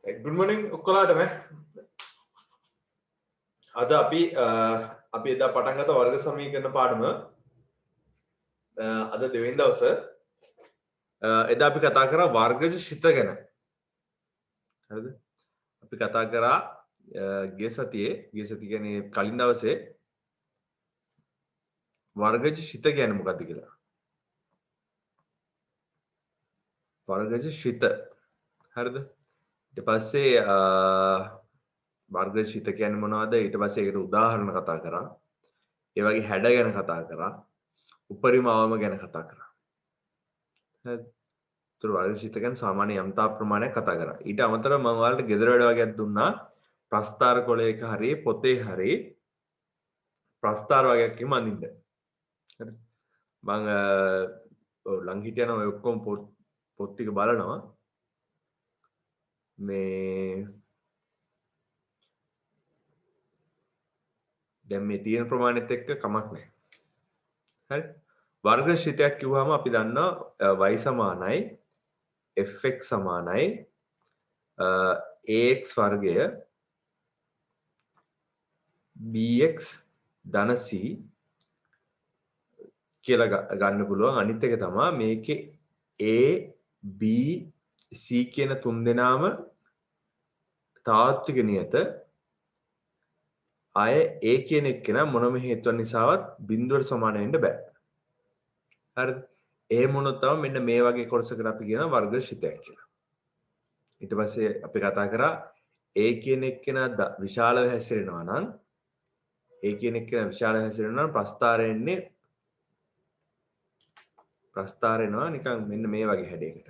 Good morning ඔක්කොලාටම. අද අපි එදා පටන් ගත්ත වර්ග සමීකරණ පාඩම අද දෙවෙනි දවස. එදා අපි කතා කරා වර්ගජ ශිත ගැන. හරිද? අපි කතා කරා ගිය සතිය කියන්නේ කලින් දවසේ වර්ගජ ශිත කියන්නේ මොකක්ද කියලා. වර්ගජ ශිත. හරිද? ඊට පස්සේ වර්ගජ ශිත කියන්නේ මොනවද? ඊට පස්සේ ඒකට උදාහරණ කතා කරා. ඒ වගේ හැඩ ගැන කතා කරා. උපරිම අවම ගැන කතා කරා. හරිද? ඒතර වර්ග ශිත ගැන සාමාන්‍ය යම්තා ප්‍රමාණයක් කතා කරා. ඊට අමතරව මම ඔයාලට ගෙදර වැඩ වගේක් දුන්නා. ප්‍රස්ථාර කොලයක හරි පොතේ හරි ප්‍රස්ථාර වගේක් කිම අඳින්න. හරිද? මම ළඟ හිටියන ඔය ඔක්කොම පොත් ටික බලනවා. මේ දැන් මේ තියෙන ප්‍රමාණෙත් එක්ක කමක් නැහැ. හරි? වර්ග ශිතයක් කිව්වම අපි දන්නවා y සමානයි fx සමානයි ax වර්ගය bx ධන c කියලා ගන්න පුළුවන්. අනිත් එක තමයි මේකේ a b c කියන තුන් දෙනාම තාත්වික නියත. අය a කියන එක්කෙනා මොනම හේතුවක් නිසාවත් බිඳුවට සමාන වෙන්න බෑ. හරිද? එහෙම වුණොත් තමයි මෙන්න මේ වගේ කොටසකට අපි කියන වර්ග ශිතයක් කියලා. ඊට පස්සේ අපි කතා කරා a කියන එක්කෙනා විශාලව හැසිරෙනවා නම් ප්‍රස්ථාරෙනවා නිකන් මෙන්න මේ වගේ හැඩයකට.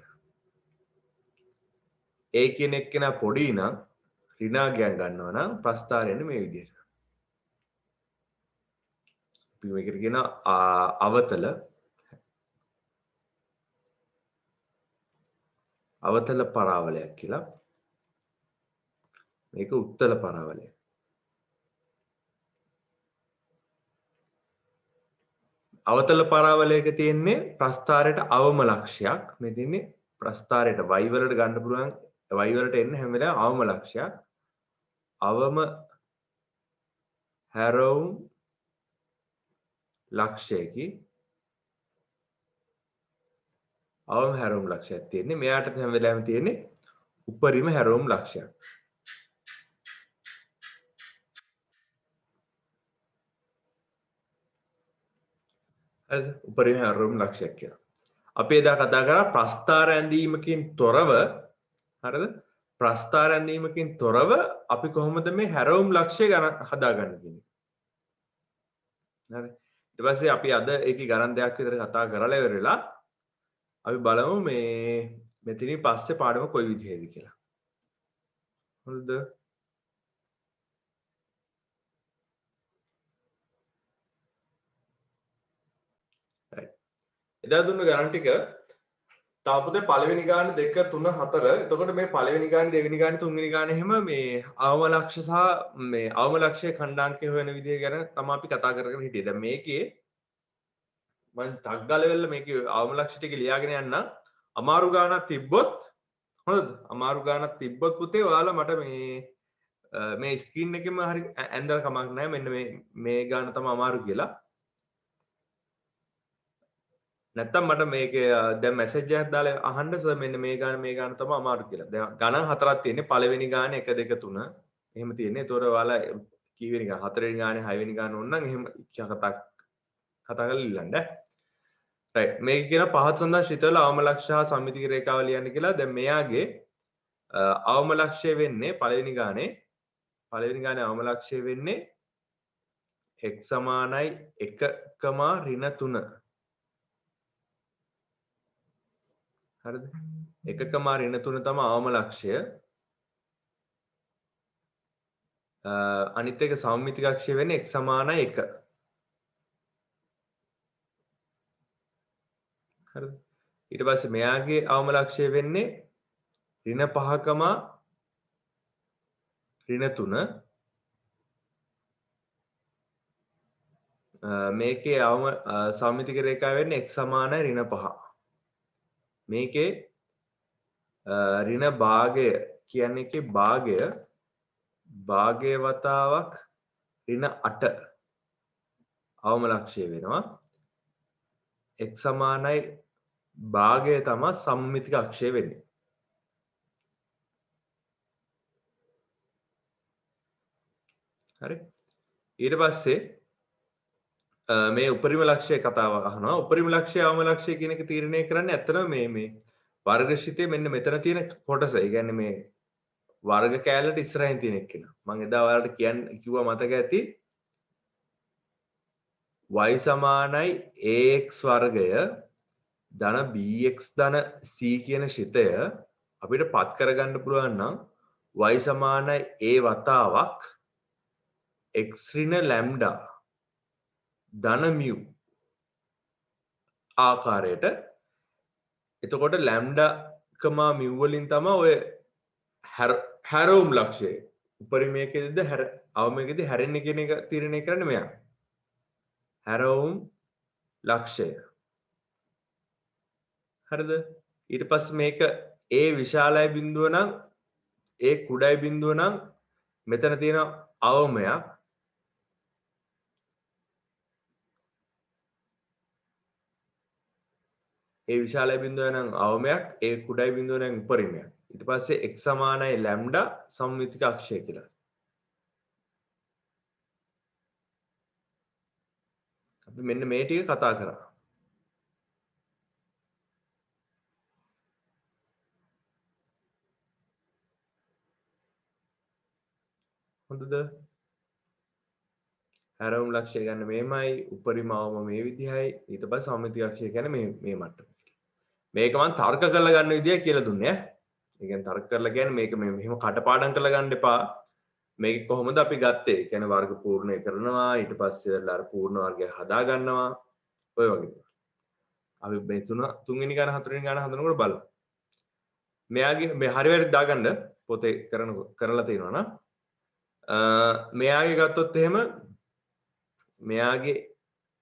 a කියන එක්කෙනා පොඩි නම් ඍණාගයන් ගන්නවා නම් ප්‍රස්ථාරෙන්නේ මේ විදිහට. අපි මේකට කියන අවතල පරාවලයක් කියලා. මේක උත්තල පරාවලය. අවතල පරාවලයක තියෙන්නේ ප්‍රස්ථාරයට අවම ලක්ෂයක්. මේ තියෙන්නේ ප්‍රස්ථාරයට y වලට ගන්න පුළුවන් y වලට එන්න හැම වෙලාවෙම අවම ලක්ෂයක්. අවම හැරවුම් ලක්ෂයකි. අවම හැරවුම් ලක්ෂයක් තියෙන්නේ. මෙයාට හැම වෙලාවෙම තියෙන්නේ උපරිම හැරවුම් ලක්ෂයක්. හරිද? උපරිම හැරවුම් ලක්ෂයක් කියලා. අපි එදා කතා කරා ප්‍රස්ථාර ඇඳීමකින් තොරව හරිද? ප්‍රස්ථාර ඇඳීමකින් තොරව අපි කොහොමද මේ හැරවුම් ලක්ෂය හදාගන්නේ කියන්නේ. හරි. ඊට පස්සේ අපි අද ඒකේ ගණන් දෙකක් විතර කතා කරලා ඉවරලා අපි බලමු මේ මෙතනින් පස්සේ පාඩම කොයි විදිහේද කියලා. හරිද? right. එදා දුන්න ගණන් ටික තාපොතේ පළවෙනි ගාන 2 3 4. එතකොට මේ පළවෙනි ගාන දෙවෙනි ගාන තුන්වෙනි ගාන එහෙම මේ අවම ලක්ෂ සහ මේ අවම ලක්ෂයේ ඛණ්ඩාංකය හොයන විදිය ගැන තමයි අපි කතා කරගෙන හිටියේ. දැන් මේකේ මම ටග් ගාලා වෙල මේකේ අවම ලක්ෂ ටික ලියාගෙන යන්න. අමාරු ගානක් තිබ්බොත් හොඳද? අමාරු ගානක් තිබ්බොත් පුතේ ඔයාලා මට මේ ස්ක්‍රීන් එකෙම හරි ඇඳලා කමක් නැහැ. මෙන්න මේ ගාන තමයි අමාරු කියලා. නැත්තම් මට මේකේ දැන් මැසේජ් එකක් දාලා අහන්න සර් මෙන්න මේ ගාන තමයි අමාරු කියලා. දැන් ගණන් හතරක් තියෙන්නේ. පළවෙනි ගාන 1 2 3 එහෙම තියෙන්නේ. ඒතකොට ඔයාලා කීවෙනි ගාන? හතරවෙනි ගානේ හයවෙනි ගාන ඕන නම් එහෙම කතා කරලා ඉල්ලන්න. රයිට්. මේක කියන පහත් සඳහන් ශිතවල අවම ලක්ෂ හා සම්මිතික රේඛාව ලියන්න කියලා. දැන් මෙයාගේ අවම ලක්ෂය වෙන්නේ පළවෙනි ගානේ අවම ලක්ෂය වෙන්නේ x සමානයි 1,3 හරිද? 1,3 තමයි අවම ලක්ෂය. අනිත් එක සම්මිතික අක්ෂය වෙන්නේ x සමානයි 1. හරිද? ඊට පස්සේ මෙයාගේ අවම ලක්ෂය වෙන්නේ -5,3 මේකේ අවම සම්මිතික රේඛාව වෙන්නේ x සමානයි -5. මේකේ ඍණ භාගය කියන්නේ එකේ භාගය වතාවක් ඍණ 8 අවම ලක්ෂය වෙනවා. x සමානයි භාගය තමයි සම්මිතික අක්ෂය වෙන්නේ. හරි. ඊට පස්සේ මේ උපරිම ලක්ෂය කතාව අහනවා. උපරිම ලක්ෂය අවම ලක්ෂය කියන එක තීරණය කරන්නේ ඇත්තටම මේ වර්ගශිතේ මෙන්න මෙතන තියෙන කොටස. ඒ කියන්නේ මේ වර්ග කෑල්ලට ඉස්සරහින් තියෙන එක්කෙන. මම එදා ඔයාලට කිව්වා මතක ඇති. y සමානයි ax වර්ගය ධන bx ධන c කියන ශිතය අපිට පත් කරගන්න පුළුවන් නම් y සමානයි a වතාවක් x ඍණ ලැම්ඩා ධන mu ආකාරයට. එතකොට ලැම්ඩා කමා mu වලින් තමයි ඔය හැරවුම් ලක්ෂය උපරිමයකද අවමයකද හැරෙන්නේ කියන එක තීරණය කරන්න මෙයා. හැරවුම් ලක්ෂය. හරිද? ඊට පස්සේ මේක A විශාලයි බිඳුව නම් A කුඩයි බිඳුව නම් මෙතන තියෙන අවමයක් A විශාලයි බිඳුව නම් අවමයක් A කුඩයි බිඳුව නම් උපරිමයක්. ඊට පස්සේ x සමානයි ලැම්ඩා සම්මිතික අක්ෂය කියලා. අපි මෙන්න මේ ටික කතා කරා. හොඳද? හැරවුම් ලක්ෂය ගන්න මේමයි, උපරිම අවම මේ විදිහයි, ඊට පස්සේ සම්මිතික අක්ෂය කියන්නේ මේ මට්ටම. මේක මම තර්ක කරලා ගන්න විදිය කියලා දුන්නේ ඈ. ඒ කියන්නේ තර්ක කරලා කියන්නේ මේක මෙහෙම කටපාඩම් කරලා ගන්න එපා. මේක කොහොමද අපි ගත්තේ? ඒ කියන්නේ වර්ග පූර්ණය කරනවා, ඊට පස්සේ අර පූර්ණ වර්ගය හදා ගන්නවා. ඔය වගේ. අපි මේ තුන්වෙනි ගාන හතරවෙනි ගාන හදනකොට බලමු. මෙයාගේ මේ හරි වැරදි දාගන්න පොතේ කරලා තියෙනවා නම් මෙයාගේ ගත්තොත් එහෙම මෙයාගේ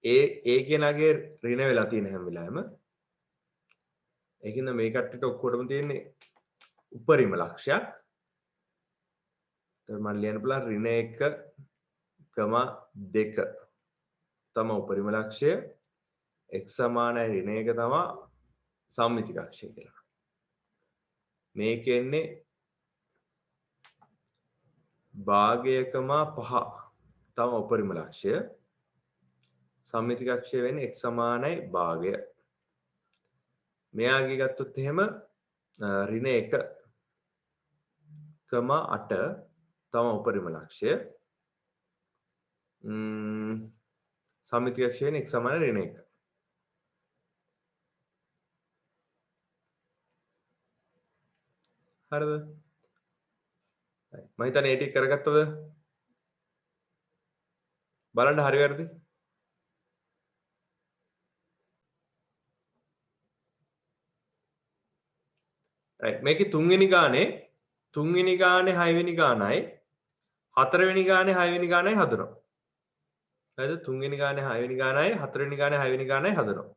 ඒ කෙනාගේ ඍණ වෙලා තියෙන හැම වෙලාවෙම ඒකින්ද මේ කට්ටියට ඔක්කොටම තියෙන්නේ උපරිම ලක්ෂයක්. මම ලියන්න පුළුවන් ඍණ 1,2 තමයි උපරිම ලක්ෂය. x සමානයි ඍණ 1 තමයි සම්මිතික අක්ෂය කියලා. මේකෙන්නේ භාගයකම 5 තමයි උපරිම ලක්ෂය. සම්මිතික අක්ෂය වෙන්නේ x සමානයි භාගය. මෙයාගේ ගත්තොත් එහෙම ඍණ 1,8 තමයි උපරිම ලක්ෂය. සම්මිතික අක්ෂය වෙන්නේ x සමානයි ඍණ 1. හරිද? මම හිතන්නේ ඒ ටික කරගත්තද? බලන්න හරි වැරදි. right මේකේ තුන්වෙනි ගානේ 6වෙනි ගානයි 4වෙනි ගානේ 6වෙනි ගානයි හදනවා. හරිද? 3වෙනි ගානේ 6වෙනි ගානයි 4වෙනි ගානේ 6වෙනි ගානයි හදනවා.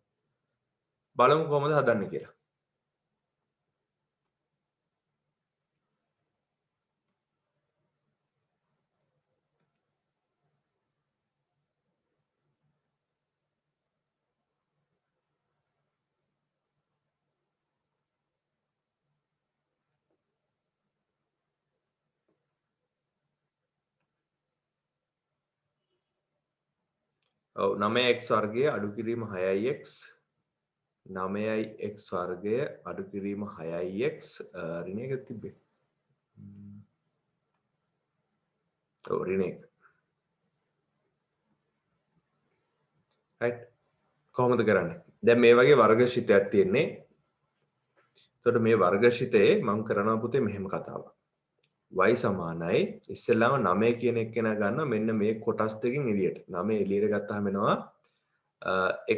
බලමු කොහොමද හදන්නේ කියලා. ඔව් 9x වර්ගය අඩු කිරීම 6x 9x වර්ගය අඩු කිරීම 6x ඍණ 1 තිබ්බේ. ඔව් ඍණ 1. right කොහොමද කරන්නේ? දැන් මේ වගේ වර්ගශිතයක් තියෙන්නේ. එතකොට මේ වර්ගශිතේ මම කරනවා පුතේ මෙහෙම කතාවක්. y සමානයි ඉස්සෙල්ලාම 9 කියන එක කෙනා ගන්නවා මෙන්න මේ කොටස් දෙකෙන් එළියට. 9 එළියට ගත්තාම එනවා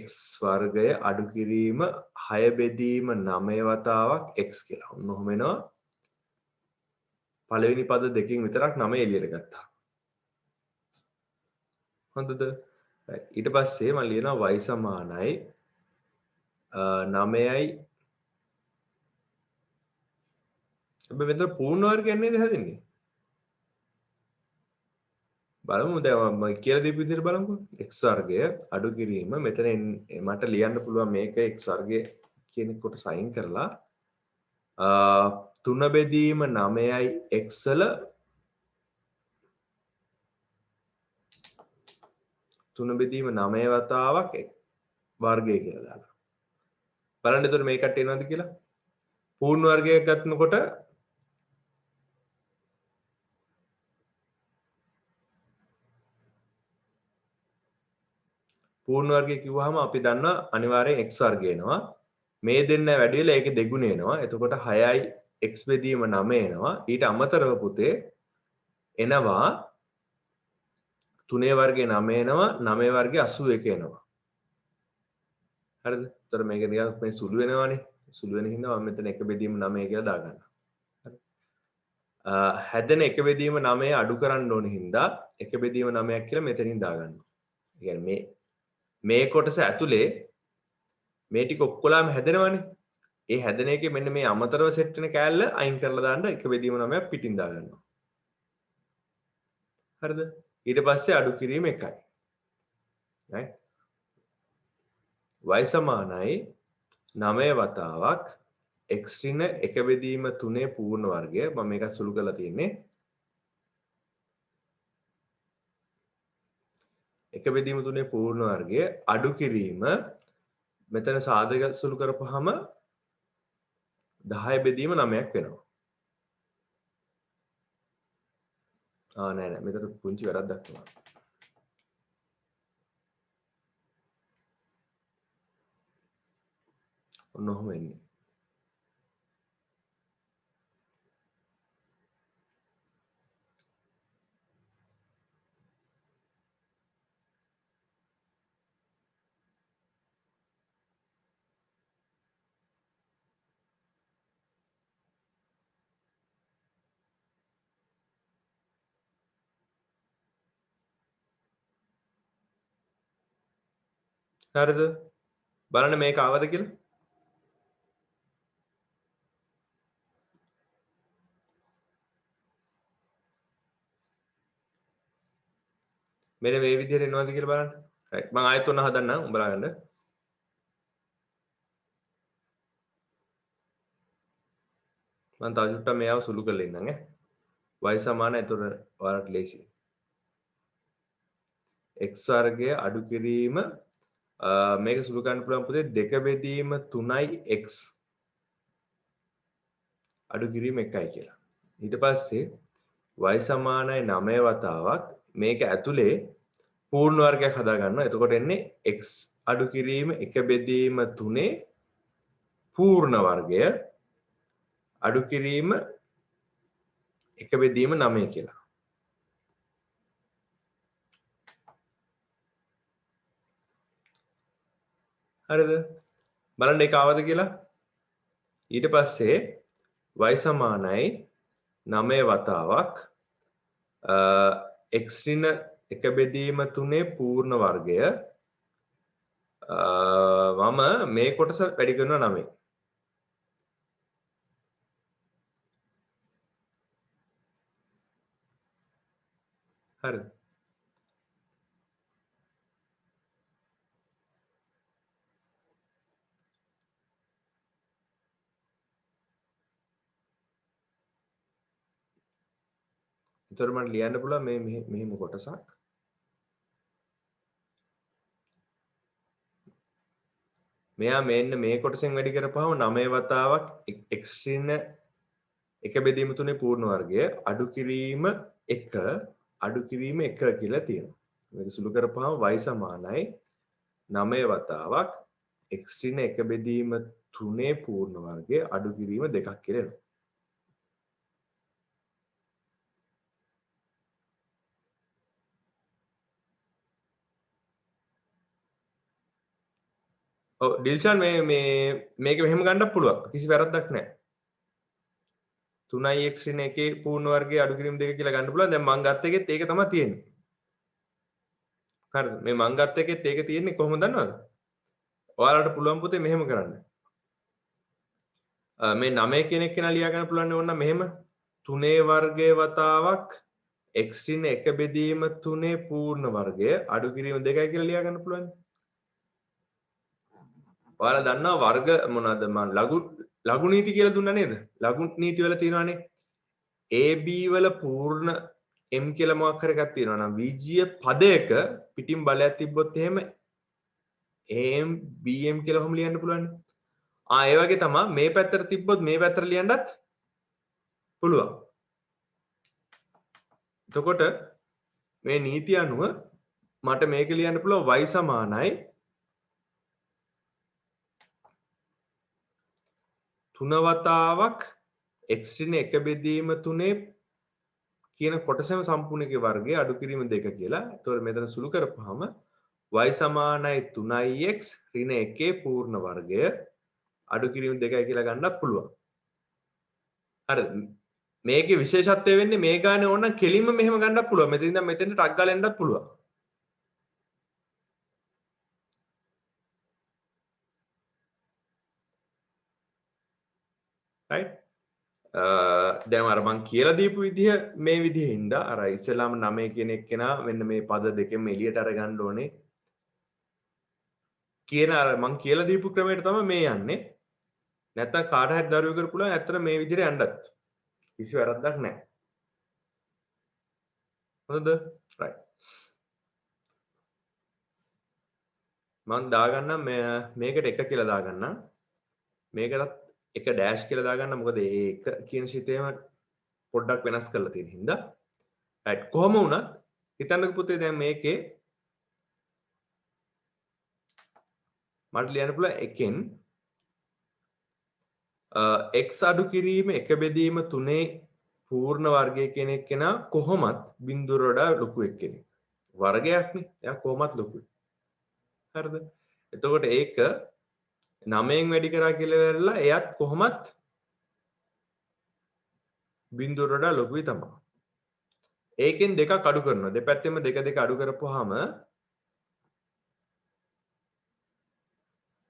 x වර්ගය අඩු කිරීම 6 බෙදීම 9 වතාවක් x කියලා. ඔන්න ඔහොම එනවා. පළවෙනි පද දෙකෙන් විතරක් 9 එළියට ගත්තා. හොඳද? ඊට පස්සේ මම ලියනවා y සමානයි 9යි හැබැයි මෙතන පූර්ණ වර්ගයක් නේද හැදෙන්නේ? බලමු දැන් මම කියලා දීපු විදිහට බලමුකෝ. x වර්ගය අඩු කිරීම මෙතන මට ලියන්න පුළුවන් මේක x වර්ගය කියන කොට සයින් කරලා 3 බෙදීම 9යි x වල 3 බෙදීම 9 වතාවක් වර්ගය කියලා දාලා. බලන්න එතකොට මේකට එනවද කියලා? පූර්ණ වර්ගයක් ගන්නකොට පූර්ණ වර්ගය කිව්වහම අපි දන්නවා අනිවාර්යෙන් x වර්ගය එනවා. මේ දෙන්න වැඩි වෙලා ඒකේ දෙගුණ එනවා. එතකොට 6යි x බෙදීම 9 එනවා. ඊට අමතරව පුතේ එනවා 3 වර්ගය 9 එනවා. 9 වර්ගය 81 එනවා. හරිද? එතකොට මේක නිකන් මේ සුළු වෙනවානේ. සුළු වෙන හින්දා මම මෙතන 1 බෙදීම 9 කියලා දාගන්නවා. හරි. හැදෙන 1 බෙදීම 9 අඩු කරන්න ඕන හින්දා 1 බෙදීම 9ක් කියලා මෙතනින් දාගන්නවා. ඒ කියන්නේ මේ කොටස ඇතුලේ මේ ටික ඔක්කොලාම හැදෙනවනේ. ඒ හැදෙන එකේ මෙන්න මේ අමතරව සෙට් වෙන කෑල්ල අයින් කරලා දාන්න 1 බෙදීම 9ක් පිටින් දාගන්නවා. හරිද? ඊට පස්සේ අඩු කිරීම 1යි. right? y සමානයි 9 වතාවක් x ඍණ 1 බෙදීම 3 පූර්ණ වර්ගය. මම මේක සුළු කරලා තියෙන්නේ. 1 බෙදීම 3 පූර්ණ වර්ගය අඩු කිරීම මෙතන සාධක සුළු කරපුවාම 10 බෙදීම 9ක් වෙනවා. නෑ මෙතන පුංචි වැරද්දක් තියෙනවා. ඔන්න ඔහොම එන්නේ. හරිද? බලන්න මේක ආවද කියලා? මෙන්න මේ විදිහට එනවද කියලා බලන්න. right මම ආයෙත් ඔන්න හදන්නම් උඹලා ගන්න. මම තව චුට්ටක් මේව සුළු කරලා ඉන්නම් y සමාන එතකොට ඔයාලට ලේසි. x වර්ගය අඩු කිරීම මේක සුළු කරන්න පුළුවන් පුතේ 2 බෙදීම 3යි x අඩු කිරීම 1යි කියලා. ඊට පස්සේ y සමානයි 9 වතාවක් මේක ඇතුලේ පූර්ණ වර්ගයක් හදා ගන්නවා. එතකොට එන්නේ x අඩු කිරීම 1 බෙදීම 3 පූර්ණ වර්ගය අඩු කිරීම 1 බෙදීම 9 කියලා. හරිද? බලන්න ඒක ආවද කියලා? ඊට පස්සේ y සමානයි 9 වතාවක් x ඍණ 1 බෙදීම 3 පූර්ණ වර්ගය මම මේ කොටස වැඩි කරනවා 9. හරිද? එතකොට මට ලියන්න පුළුවන් මේ මෙහෙම කොටසක්. මෙයා මෙන්න මේ කොටසෙන් වැඩි කරපුවාම 9 වතාවක් x ඍණ 1 බෙදීම 3 පූර්ණ වර්ගය අඩු කිරීම 1 අඩු කිරීම 1 කියලා තියෙනවා. මේක සුළු කරපුවාම y සමානයි 9 වතාවක් x ඍණ 1 බෙදීම 3 පූර්ණ වර්ගය අඩු කිරීම 2ක් කියලා එනවා. ඔව් ඩිල්ෂන් මේක මෙහෙම ගන්නත් පුළුවන්. කිසි වැරද්දක් නැහැ. 3යි x ඍණ 1 පූර්ණ වර්ගය අඩු කිරීම 2 කියලා ගන්න පුළුවන්. දැන් මම ගත්ත එකෙත් ඒක තමයි තියෙන්නේ. හරිද? මේ මම ගත්ත එකෙත් ඒක තියෙන්නේ කොහොමද දන්නවද? ඔයාලට පුළුවන් පුතේ මෙහෙම කරන්න. මේ 9 කියන එක ලියා ගන්න පුළුවන් ඕන මෙහෙම 3 වර්ගයේ වතාවක් x ඍණ 1 බෙදීම 3 පූර්ණ වර්ගය අඩු කිරීම 2යි කියලා ලියා ගන්න පුළුවන්. ඔයාලා දන්නවා වර්ග මොනවද මම ලඝු නීති කියලා දුන්නා නේද? ලඝු නීති වල තියෙනවානේ AB වල පූර්ණ m කියලා මොකක් හරි එකක් තියෙනවා නම් විජ්ජීය පදයක පිටින් බලයක් තිබ්බොත් එහෙම am bm කියලා කොහොම ලියන්න පුළුවන්? ඒ වගේ තමයි මේ පැත්තට තිබ්බොත් මේ පැත්තට ලියන්නත් පුළුවන්. එතකොට මේ නීතිය අනුව මට මේක ලියන්න පුළුවන් y සමානයි 3 වතාවක් x ඍණ 1 බෙදීම 3 කියන කොටසම සම්පූර්ණකේ වර්ගය අඩු කිරීම 2 කියලා. එතකොට මෙතන සුළු කරපුවාම y සමානයි 3x ඍණ 1 පූර්ණ වර්ගය අඩු කිරීම 2යි කියලා ගන්නත් පුළුවන්. හරිද? මේකේ විශේෂත්වය වෙන්නේ මේ ගානේ ඕන නම් කෙලින්ම මෙහෙම ගන්නත් පුළුවන්. මෙතන ඉඳන් මෙතෙන්ට ටක් ගාලා එන්නත් පුළුවන්. right? දැන් අර මං කියලා දීපු විදිහ මේ විදිහේ ඉඳලා අර ඉස්සෙල්ලාම 9 කියන එක්කෙනා මෙන්න මේ පද දෙකෙන් එළියට අරගන්න ඕනේ. කියන අර මං කියලා දීපු ක්‍රමයට තමයි මේ යන්නේ. නැත්තම් කාට හරි දරුවෙකුට පුළුවන් ඇත්තට මේ විදිහට යන්නත්. කිසි වැරද්දක් නැහැ. හොඳද? right. මං දාගන්නම් මේකට 1 කියලා දාගන්නම්. මේකටත් 1 ඩෑෂ් කියලා දාගන්න. මොකද ඒ 1 කියන ශිතේම පොඩ්ඩක් වෙනස් කරලා තියෙන හින්දා. right. කොහොම වුණත් හිතන්නක පුතේ දැන් මේකේ මට ලියන්න පුළුවන් එකෙන් x අඩු කිරීම 1 බෙදීම 3 පූර්ණ වර්ගය කියන එක්කෙනා කොහොමත් බිඳුවට වඩා ලොකු එක්කෙනෙක්. වර්ගයක්නේ. එයා කොහොමත් ලොකුයි. හරිද? එතකොට ඒක 9න් වැඩි කරා කියලා වෙරලා එයත් කොහොමත් බිඳුවට වඩා ලොකුයි තමයි. ඒකෙන් දෙකක් අඩු කරනවා. දෙපැත්තෙම දෙක දෙක අඩු කරපුවාම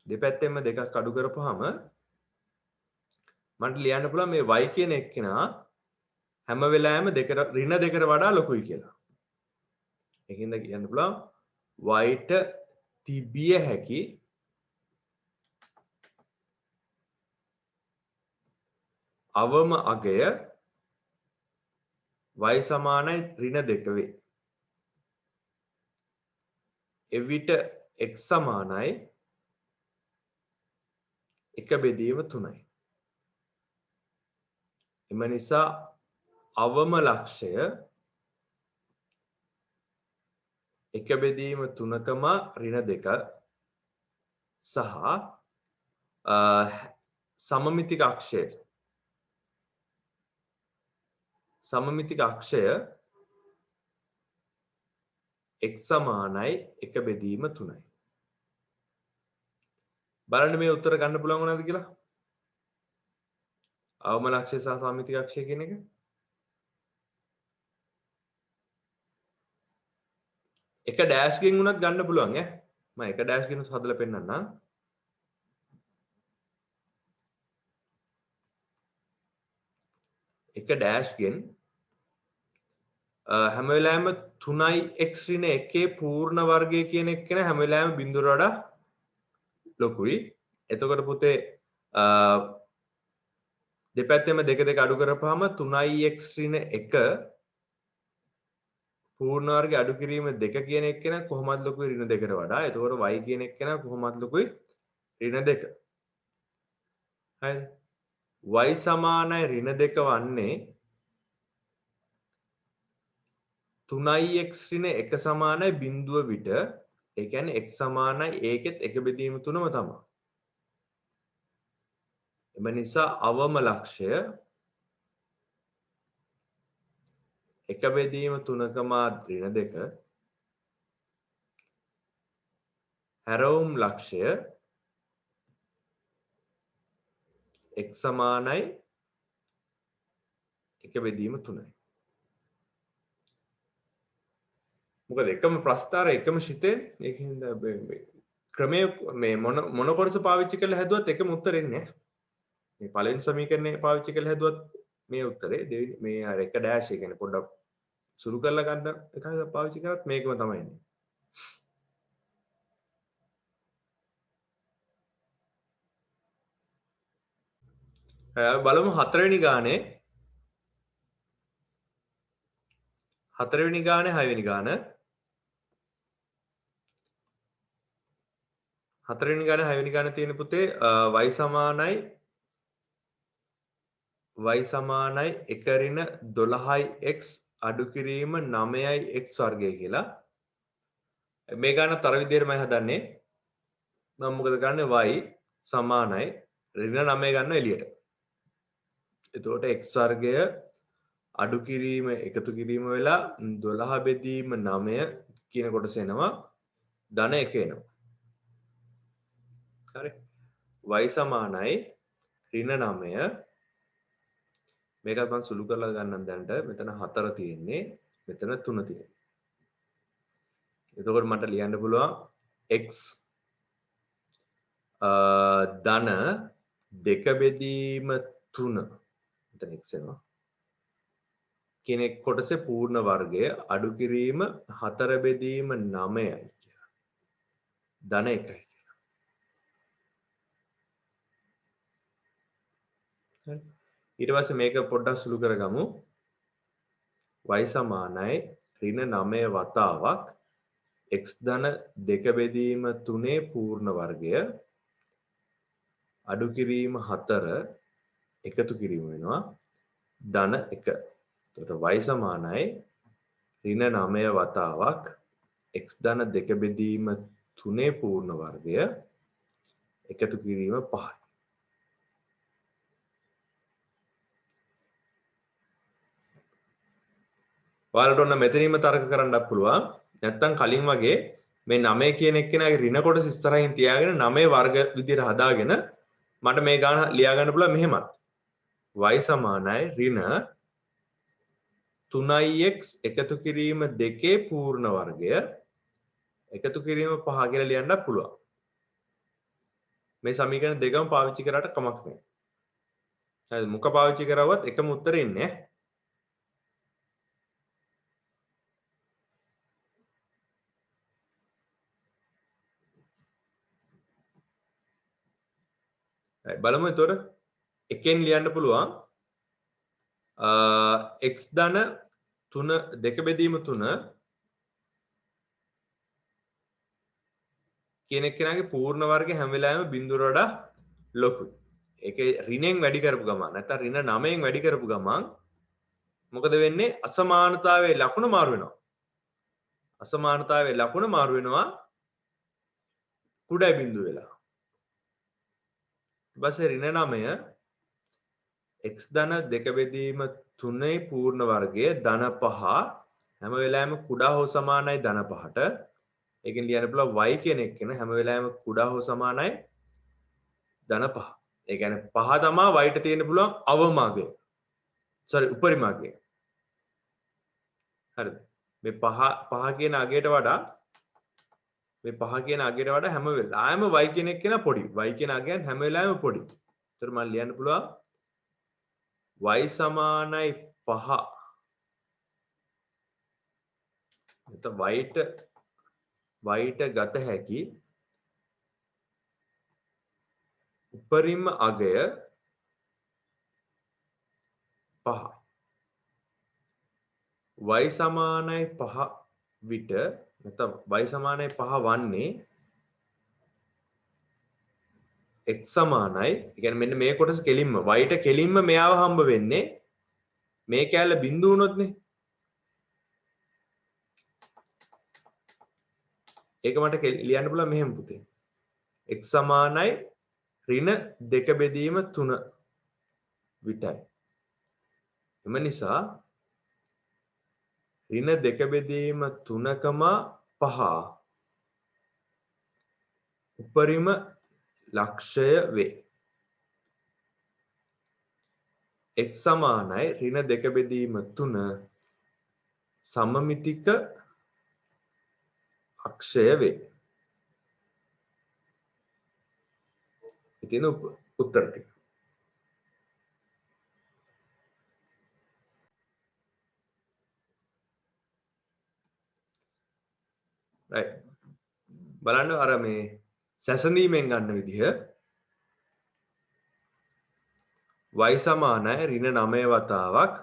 දෙපැත්තෙම දෙකක් අඩු කරපුවාම මට ලියන්න පුළුවන් මේ y කියන එක්කෙනා හැම වෙලාවෙම ඍණ දෙකට වඩා ලොකුයි කියලා. ඒකින්ද කියන්න පුළුවන් y ට තිබිය හැකි අවම අගය y සමානයි ඍණ 2 වේ. එවිට x සමානයි 1 බෙදීම 3යි. එම නිසා අවම ලක්ෂය 1 බෙදීම 3කම ඍණ 2 සහ සමමිතික අක්ෂය x සමානයි 1 බෙදීම 3යි. බලන්න මේ උත්තර ගන්න පුළුවන් වුණාද කියලා? අවම ලක්ෂය සහ සමමිතික අක්ෂය කියන එක. එක ඩෑෂ් ගෙන් උනත් ගන්න පුළුවන් ඈ. මම එක ඩෑෂ් ගෙන් හදලා පෙන්නන්නම්. එක ඩෑෂ් ගෙන් හැම වෙලාවෙම 3x ඍණ 1 පූර්ණ වර්ගය කියන එක නේ හැම වෙලාවෙම බිඳුවට වඩා ලොකුයි. එතකොට පුතේ දෙපැත්තෙම දෙක දෙක අඩු කරපුවාම 3x ඍණ 1 පූර්ණ වර්ගය අඩු කිරීම 2 කියන එක නේ කොහොමද ලොකුයි ඍණ 2කට වඩා. එතකොට y කියන එක නේ කොහොමද ලොකුයි ඍණ 2. හරිද? y සමානයි ඍණ 2 වන්නේ 3x ඍණ 1 සමානයි බිඳුව විට ඒ කියන්නේ x සමානයි ඒකෙත් 1 බෙදීම 3ම තමයි. එම නිසා අවම ලක්ෂය 1 බෙදීම 3කම ඍණ 2 හැරවුම් ලක්ෂය x සමානයි 1 බෙදීම 3යි. මොකද එකම ප්‍රස්ථාරය එකම ශිතේ ඒකින්ද ක්‍රමයේ මේ මොන කොටස පාවිච්චි කරලා හැදුවත් එකම උත්තරේ එන්නේ නැහැ. මේ පළවෙනි සමීකරණය පාවිච්චි කරලා හැදුවත් මේ උත්තරේ දෙවෙනි මේ අර එක ඩෑෂ් එක කියන්නේ පොඩ්ඩක් සුළු කරලා ගන්න එක පාවිච්චි කරත් මේකම තමයි එන්නේ. බලමු හතරවෙනි ගානේ හතරවෙනි ගානේ හයවෙනි ගාන හතරවෙනි ගානේ හයවෙනි ගාන තියෙන පුතේ y සමානයි 1 ඍණ 12x අඩු කිරීම 9x වර්ගය කියලා. මේ ගානත් අර විදිහටමයි හදන්නේ. මම මොකද කරන්නේ y සමානයි ඍණ 9 ගන්න එළියට. එතකොට x වර්ගය අඩු කිරීම එකතු කිරීම වෙලා 12 බෙදීම 9 කියන කොටස එනවා ධන 1 එනවා. හරි. y සමානයි ඍණ 9 මේකත් මම සුළු කරලා ගන්නම් දැනට මෙතන 4 තියෙන්නේ මෙතන 3 තියෙන්නේ. එතකොට මට ලියන්න පුළුවන් x ධන 2 බෙදීම 3 මෙතන x එනවා. කෙනෙක් කොටසේ පූර්ණ වර්ගය අඩු කිරීම 4 බෙදීම 9යි කියලා. ධන 1යි කියලා. හරි. ඊට පස්සේ මේක පොඩ්ඩක් සුළු කරගමු. y සමානයි ඍණ 9 වතාවක් x ධන 2 බෙදීම 3 පූර්ණ වර්ගය අඩු කිරීම 4 එකතු කිරීම වෙනවා ධන 1. එතකොට y සමානයි ඍණ 9 වතාවක් x ධන 2 බෙදීම 3 පූර්ණ වර්ගය එකතු කිරීම 5යි. ඔයාලට ඔන්න මෙතනින්ම තර්ක කරන්නත් පුළුවන්. නැත්තම් කලින් වගේ මේ 9 කියන එක්කෙනාගේ ඍණ කොටස ඉස්සරහින් තියාගෙන 9 වර්ග විදිහට හදාගෙන මට මේ ගාන ලියා ගන්න පුළුවන් මෙහෙමත්. y සමානයි ඍණ 3x එකතු කිරීම 2 පූර්ණ වර්ගය එකතු කිරීම 5 කියලා ලියන්නත් පුළුවන්. මේ සමීකරණ දෙකම පාවිච්චි කරාට කමක් නැහැ. හරිද? මුක පාවිච්චි කරවුවත් එකම උත්තරේ ඉන්නේ. බලමු එතකොට එකෙන් ලියන්න පුළුවන් x ධන 3 2 බෙදීම 3 කියන එක්කෙනාගේ පූර්ණ වර්ගය හැම වෙලාවෙම බිඳුවට වඩා ලොකුයි. ඒකේ ඍණෙන් වැඩි කරපු ගමන් නැත්නම් ඍණ 9න් වැඩි කරපු ගමන් මොකද වෙන්නේ? අසමානතාවයේ ලකුණ මාරු වෙනවා. අසමානතාවයේ ලකුණ මාරු වෙනවා කුඩා බිඳුව වෙලා. ඊපස්සේ ඍණ 9 x ධන 2 බෙදීම 3 පූර්ණ වර්ගය ධන 5 හැම වෙලාවෙම කුඩා හෝ සමානයි ධන 5ට. ඒකෙන් ලියන්න පුළුවන් y කියන එක කියන හැම වෙලාවෙම කුඩා හෝ සමානයි ධන 5. ඒ කියන්නේ 5 තමයි y ට තියෙන්න පුළුවන් අවමගය. උපරිමගය. හරිද? මේ 5 කියන අගයට වඩා හැම වෙලාවෙම y කියන එක කියන පොඩි. y කියන අගයන් හැම වෙලාවෙම පොඩි. ඒතර මම ලියන්න පුළුවන් y සමානයි 5. එතකොට y ට ගත හැකි උපරිම අගය 5. y සමානයි 5 විට නැත්නම් y සමානයි 5 වන්නේ x සමානයි. ඒ කියන්නේ මෙන්න මේ කොටස කෙලින්ම y ට කෙලින්ම මෙයාව හම්බ වෙන්නේ මේ කැලල බිඳු වුණොත්නේ. ඒක මට ලියන්න පුළුවන් මෙහෙම පුතේ. x සමානයි ඍණ 2 බෙදීම 3 විටයි. එම නිසා ඍණ 2 බෙදීම 3,5 උපරිම ලක්ෂය වේ. x සමානයි ඍණ 2 බෙදීම 3 සමමිතික අක්ෂය වේ. ඉතින් උත්තර ටික right බලන්න අර මේ සැසඳීමෙන් ගන්න විදිහ y සමානයි ඍණ 9 වතාවක්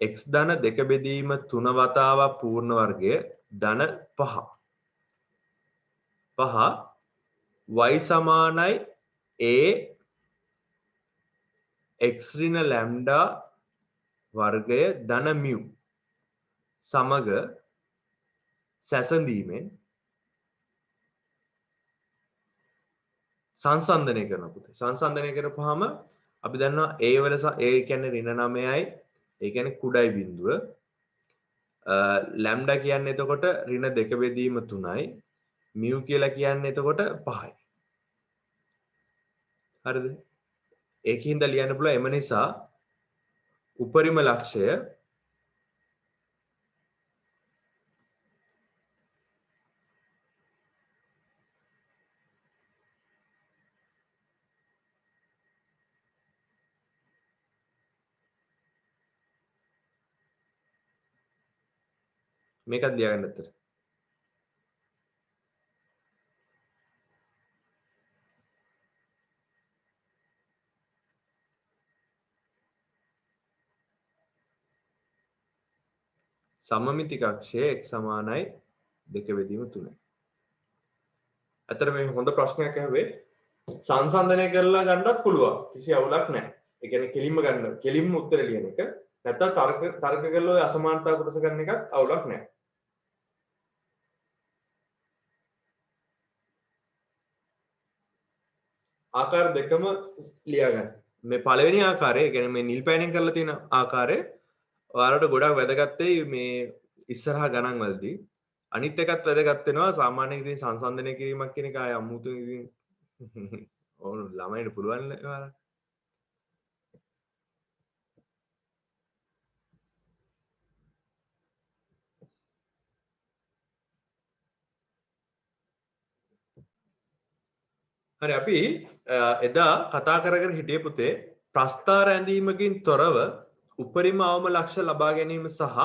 x ධන 2 බෙදීම 3 වතාවක් පූර්ණ වර්ගය ධන 5 y සමානයි a x ඍණ ලැම්ඩා වර්ගය ධන mu සමග සැසඳීමෙන් සංසන්දනය කරන පුතේ සංසන්දනය කරපුවාම අපි දන්නවා a වල a කියන්නේ ඍණ 9යි ඒ කියන්නේ කුඩයි බිඳුව ලැම්ඩා කියන්නේ එතකොට ඍණ 2 බෙදීම 3යි mu කියලා කියන්නේ එතකොට 5යි හරිද ඒකින්ද ලියන්න පුළුවන් එම නිසා උපරිම ලක්ෂය මේකත් ලියාගන්න ඇත්තට සමමිති කක්ෂයේ x සමානයි 2 බෙදීම 3යි. අතර මේ හොඳ ප්‍රශ්නයක් ඇහුවේ සංසන්දනය කරලා ගන්නත් පුළුවන්. කිසි අවුලක් නැහැ. ඒ කියන්නේ කෙලින්ම ගන්න කෙලින්ම උත්තර ලියන එක. නැත්නම් තර්ක කරලා ඔය අසමානතා කොටස ගන්න එකත් අවුලක් නැහැ. ආකාර දෙකම ලියා ගන්න. මේ පළවෙනි ආකාරය, ඒ කියන්නේ මේ නිල් පෑනෙන් කරලා තියෙන ආකාරය ඔයාලට ගොඩක් වැදගත් වෙයි මේ ඉස්සරහා ගණන් වලදී. අනිත් එකත් වැදගත් වෙනවා සාමාන්‍යයෙන් ඉතින් සංසන්දනය කිරීමක් කියන එක ආය අමුතුන් ඉතින් ඕන ළමයින්ට පුළුවන් නේ ඔයාලා. හරි අපි එදා කතා කරගෙන හිටියේ පුතේ ප්‍රස්ථාර ඇඳීමකින් තොරව උපරිම අවම ලක්ෂ ලබා ගැනීම සහ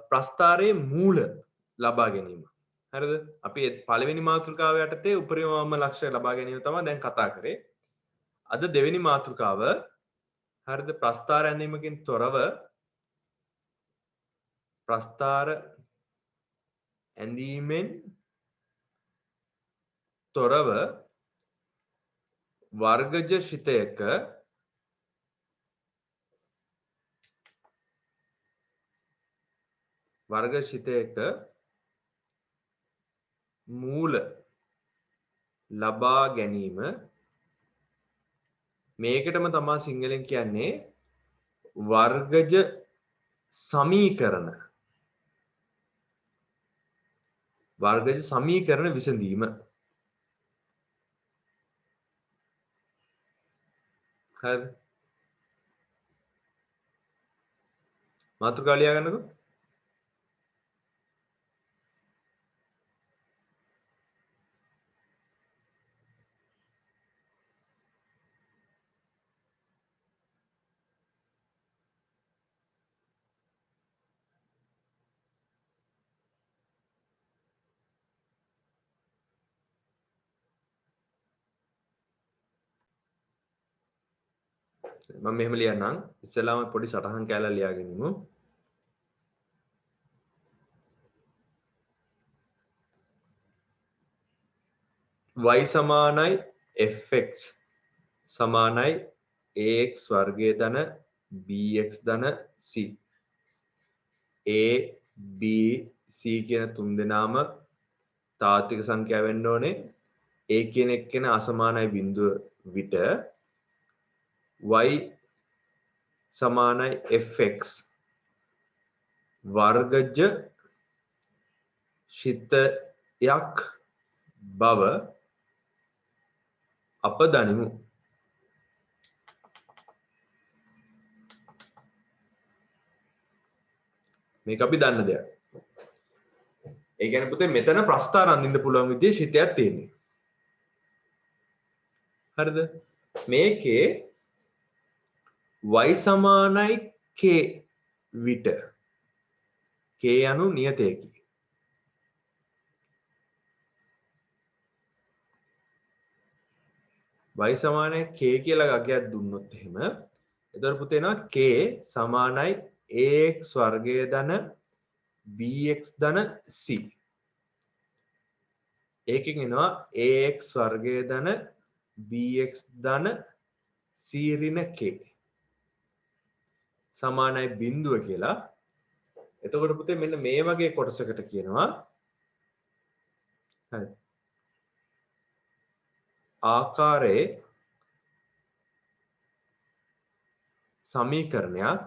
ප්‍රස්ථාරයේ මූල ලබා ගැනීම. හරිද? අපි පළවෙනි මාතෘකාව යටතේ උපරිම අවම ලක්ෂ ලබා ගැනීම තමයි දැන් කතා කරේ. අද දෙවෙනි මාතෘකාව හරිද ප්‍රස්ථාර ඇඳීමකින් තොරව ප්‍රස්ථාර ඇඳීමෙන් තොරව වර්ගජ ශිතයක මූල ලබා ගැනීම මේකටම තමයි සිංහලෙන් කියන්නේ වර්ගජ සමීකරණ විසඳීම. හරි මාතෘකාව ලියා ගන්නකො. මම මෙහෙම ලියන්නම්. ඉස්සෙල්ලාම පොඩි සටහන් කැලක් ලියාගෙන ඉමු. y සමානයි fx සමානයි ax වර්ගය ධන bx ධන c. a b c කියන තුන් දෙනාම තාත්වික සංඛ්‍යා වෙන්න ඕනේ. a කියන එක්කෙන අසමානයි බිඳුව විට y සමානයි fx වර්ගජ ශිතයක් බව අප දනිමු. මේක අපි දන්න දෙයක්. ඒ කියන්නේ පුතේ මෙතන ප්‍රස්ථාර අඳින්න පුළුවන් විදිහේ ශිතයක් තියෙනවා. හරිද? මේකේ y සමානයි k විට k යනු නියතයකි. y සමානයි k කියලා අගයක් දුන්නොත් එහෙම එතකොට පුතේ එනවා k සමානයි ax වර්ගය ධන bx ධන c. ඒකෙන් එනවා ax වර්ගය ධන bx ධන c ඍණ k සමානයි බිඳුව කියලා. එතකොට පුතේ මෙන්න මේ වගේ කොටසකට කියනවා හරි ආකාරයේ සමීකරණයක්.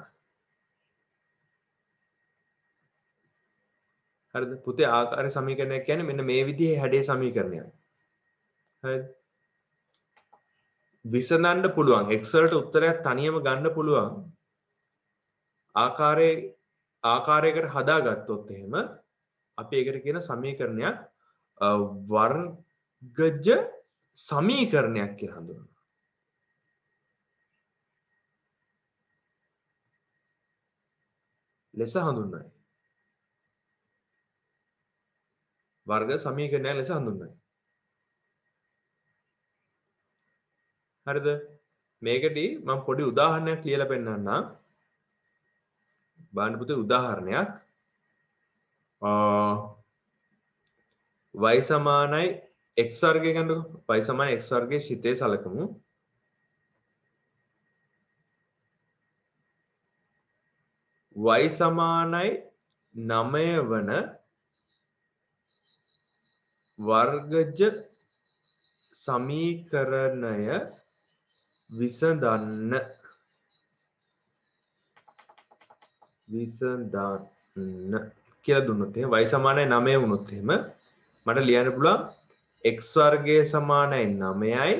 හරිද පුතේ ආකාරයේ සමීකරණයක් කියන්නේ මෙන්න මේ විදිහේ හැඩේ සමීකරණයක්. හරිද විසඳන්න පුළුවන් x වලට උත්තරයක් තනියම ගන්න පුළුවන් ආකාරයකට හදාගත්තොත් එහෙම අපි ඒකට කියන සමීකරණයක් වර්ගජ සමීකරණයක් කියලා හඳුන්වනවා. ලෙස හඳුන්වයි. වර්ග සමීකරණයක් ලෙස හඳුන්වයි. හරිද? මේකදී මම පොඩි උදාහරණයක් ලියලා පෙන්නන්නම්. බලන්න පුතේ උදාහරණයක්. y සමානයි x වර්ගය ගන්නකො. y සමානයි x වර්ගයේ ශිතේ සලකමු. y සමානයි 9 වන වර්ගජ සමීකරණය විසඳන්න කියලා දුන්නොත් එහෙනම් y සමානයි 9 වුණොත් එහෙම මට ලියන්න පුළුවන් x වර්ගය සමානයි 9යි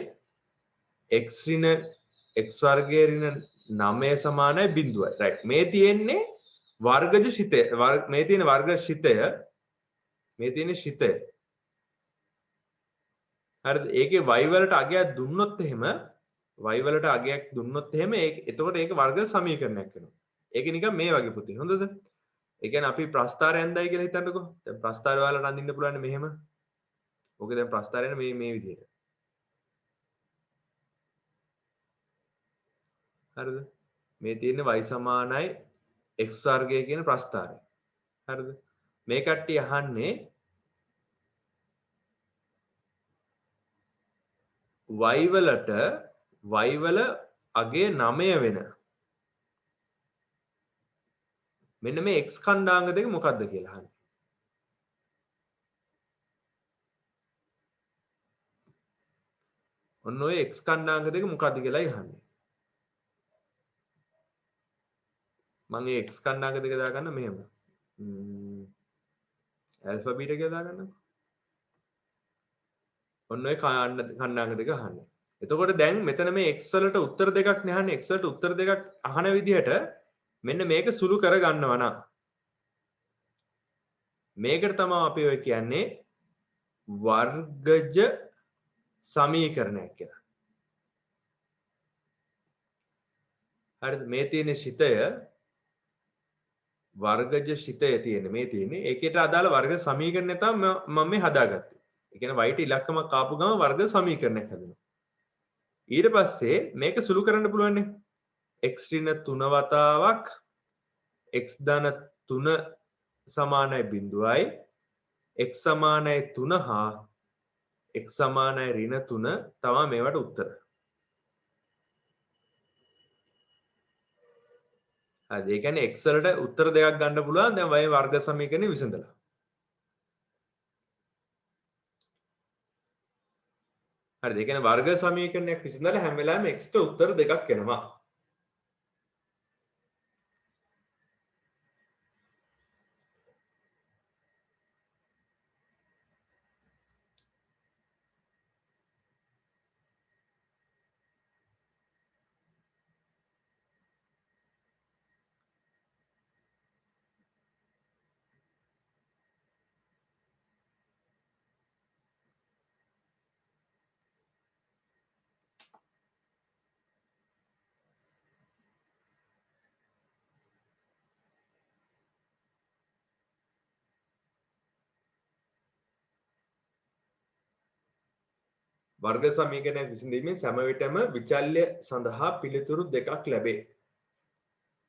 x වර්ගය ඍණ 9 සමානයි 0යි. රයිට්. මේ තියෙන්නේ වර්ගජ ශිතය. මේ තියෙන වර්ග ශිතය මේ තියෙන ශිතය. හරිද? ඒකේ y වලට අගයක් දුන්නොත් එහෙම y වලට අගයක් දුන්නොත් එහෙම එතකොට ඒක වර්ග සමීකරණයක් වෙනවා. ඒක නිකන් මේ වගේ පුතේ. හොඳද? ඒ කියන්නේ අපි ප්‍රස්ථාරය ඇඳයි කියලා හිතන්නකෝ. දැන් ප්‍රස්ථාරය ඔයාලට අඳින්න පුළුවන් මෙහෙම. ඕකේ දැන් ප්‍රස්ථාරයනේ මේ විදිහට. හරිද? මේ තියෙන්නේ y සමානයි x වර්ගය කියන ප්‍රස්ථාරය. හරිද? මේ කට්ටිය අහන්නේ y වලට y වල අගය 9 වෙන මෙන්න මේ x ඛණ්ඩාංග දෙක මොකක්ද කියලා අහන්නේ. ඔන්න ඔය x ඛණ්ඩාංග දෙක මොකක්ද කියලා අහන්නේ. මම ඒ x ඛණ්ඩාංග දෙක දාගන්න මෙහෙම. ඇල්ෆා බීටා කියලා දාගන්නකො. ඔන්න ඔය ඛණ්ඩාංග දෙක අහන්නේ. එතකොට දැන් මෙතන මේ x වලට උත්තර දෙකක් නහන්නේ. x වලට උත්තර දෙකක් අහන විදිහට මෙන්න මේක සුළු කර ගන්නවා නම් මේකට තමයි අපි ඔය කියන්නේ වර්ගජ සමීකරණයක් කියලා. හරිද? මේ තියෙන ශිතය වර්ගජ ශිතය තියෙන මේ තියෙන්නේ ඒකට අදාළ වර්ග සමීකරණය තමයි මම මේ හදාගත්තේ. ඒ කියන්නේ y ට ඉලක්කමක් ආපු ගමන් වර්ග සමීකරණයක් හදනවා. ඊට පස්සේ මේක සුළු කරන්න පුළුවන් නේ. x ඍණ 3 වතාවක් x ධන 3 සමානයි 0යි x සමානයි 3 හා x සමානයි ඍණ 3 තමයි මේවට උත්තර. හරි. ඒ කියන්නේ x වලට උත්තර දෙකක් ගන්න පුළුවන් දැන් y වර්ග සමීකරණය විසඳලා. හරිද? ඒ කියන්නේ වර්ග සමීකරණයක් විසඳලා හැම වෙලාවෙම x ට උත්තර දෙකක් එනවා. වර්ග සමීකරණයක් විසඳීමේ සෑම විටම විචල්්‍ය සඳහා පිළිතුරු දෙකක් ලැබේ.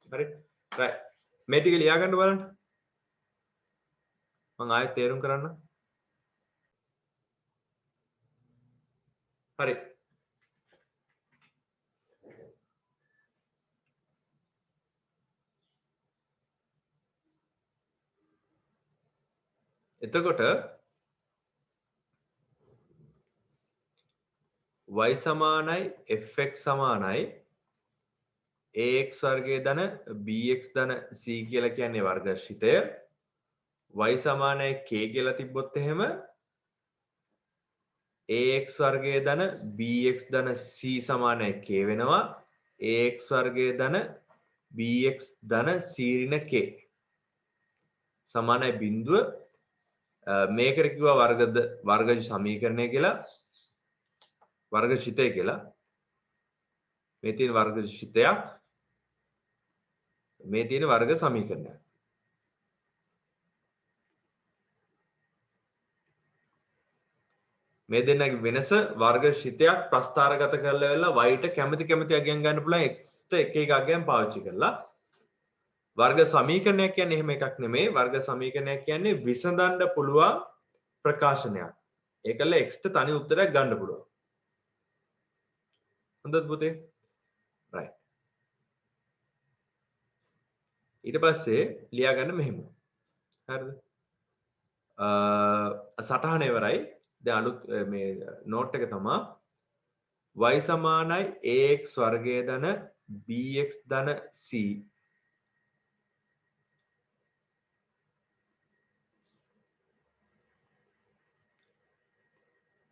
හරි. right. මේ ටික ලියා ගන්න බලන්න. මම ආයෙත් තේරුම් කරන්න. හරි. එතකොට y සමානයි fx සමානයි ax වර්ගයේ ධන bx ධන c කියලා කියන්නේ වර්ගශිතය. y සමානයි k කියලා තිබ්බොත් එහෙම ax වර්ගයේ ධන bx ධන c සමානයි k වෙනවා. ax වර්ගයේ ධන bx ධන c ඍණ k සමානයි බිඳුව. මේකට කිව්වා වර්ග සමීකරණය කියලා. වර්ගශිතය කියලා. මේ තියෙන වර්ගශිතයක්. මේ තියෙන වර්ග සමීකරණයක්. මේ දෙන්නගේ වෙනස වර්ගශිතයක් ප්‍රස්ථාරගත කරලා වෙලා y ට කැමති අගයන් ගන්න පුළුවන් x ට එක අගයන් පාවිච්චි කරලා. වර්ග සමීකරණයක් කියන්නේ එහෙම එකක් නෙමෙයි. වර්ග සමීකරණයක් කියන්නේ විසඳන්න පුළුවන් ප්‍රකාශනයක්. ඒකල x ට තනි උත්තරයක් ගන්න පුළුවන්. හොඳද පුතේ? right. ඊට පස්සේ ලියා ගන්න මෙහෙම. හරිද? සටහන ඉවරයි. දැන් අලුත් මේ නෝට් එක තමයි y සමානයි ax වර්ගය ධන bx ධන c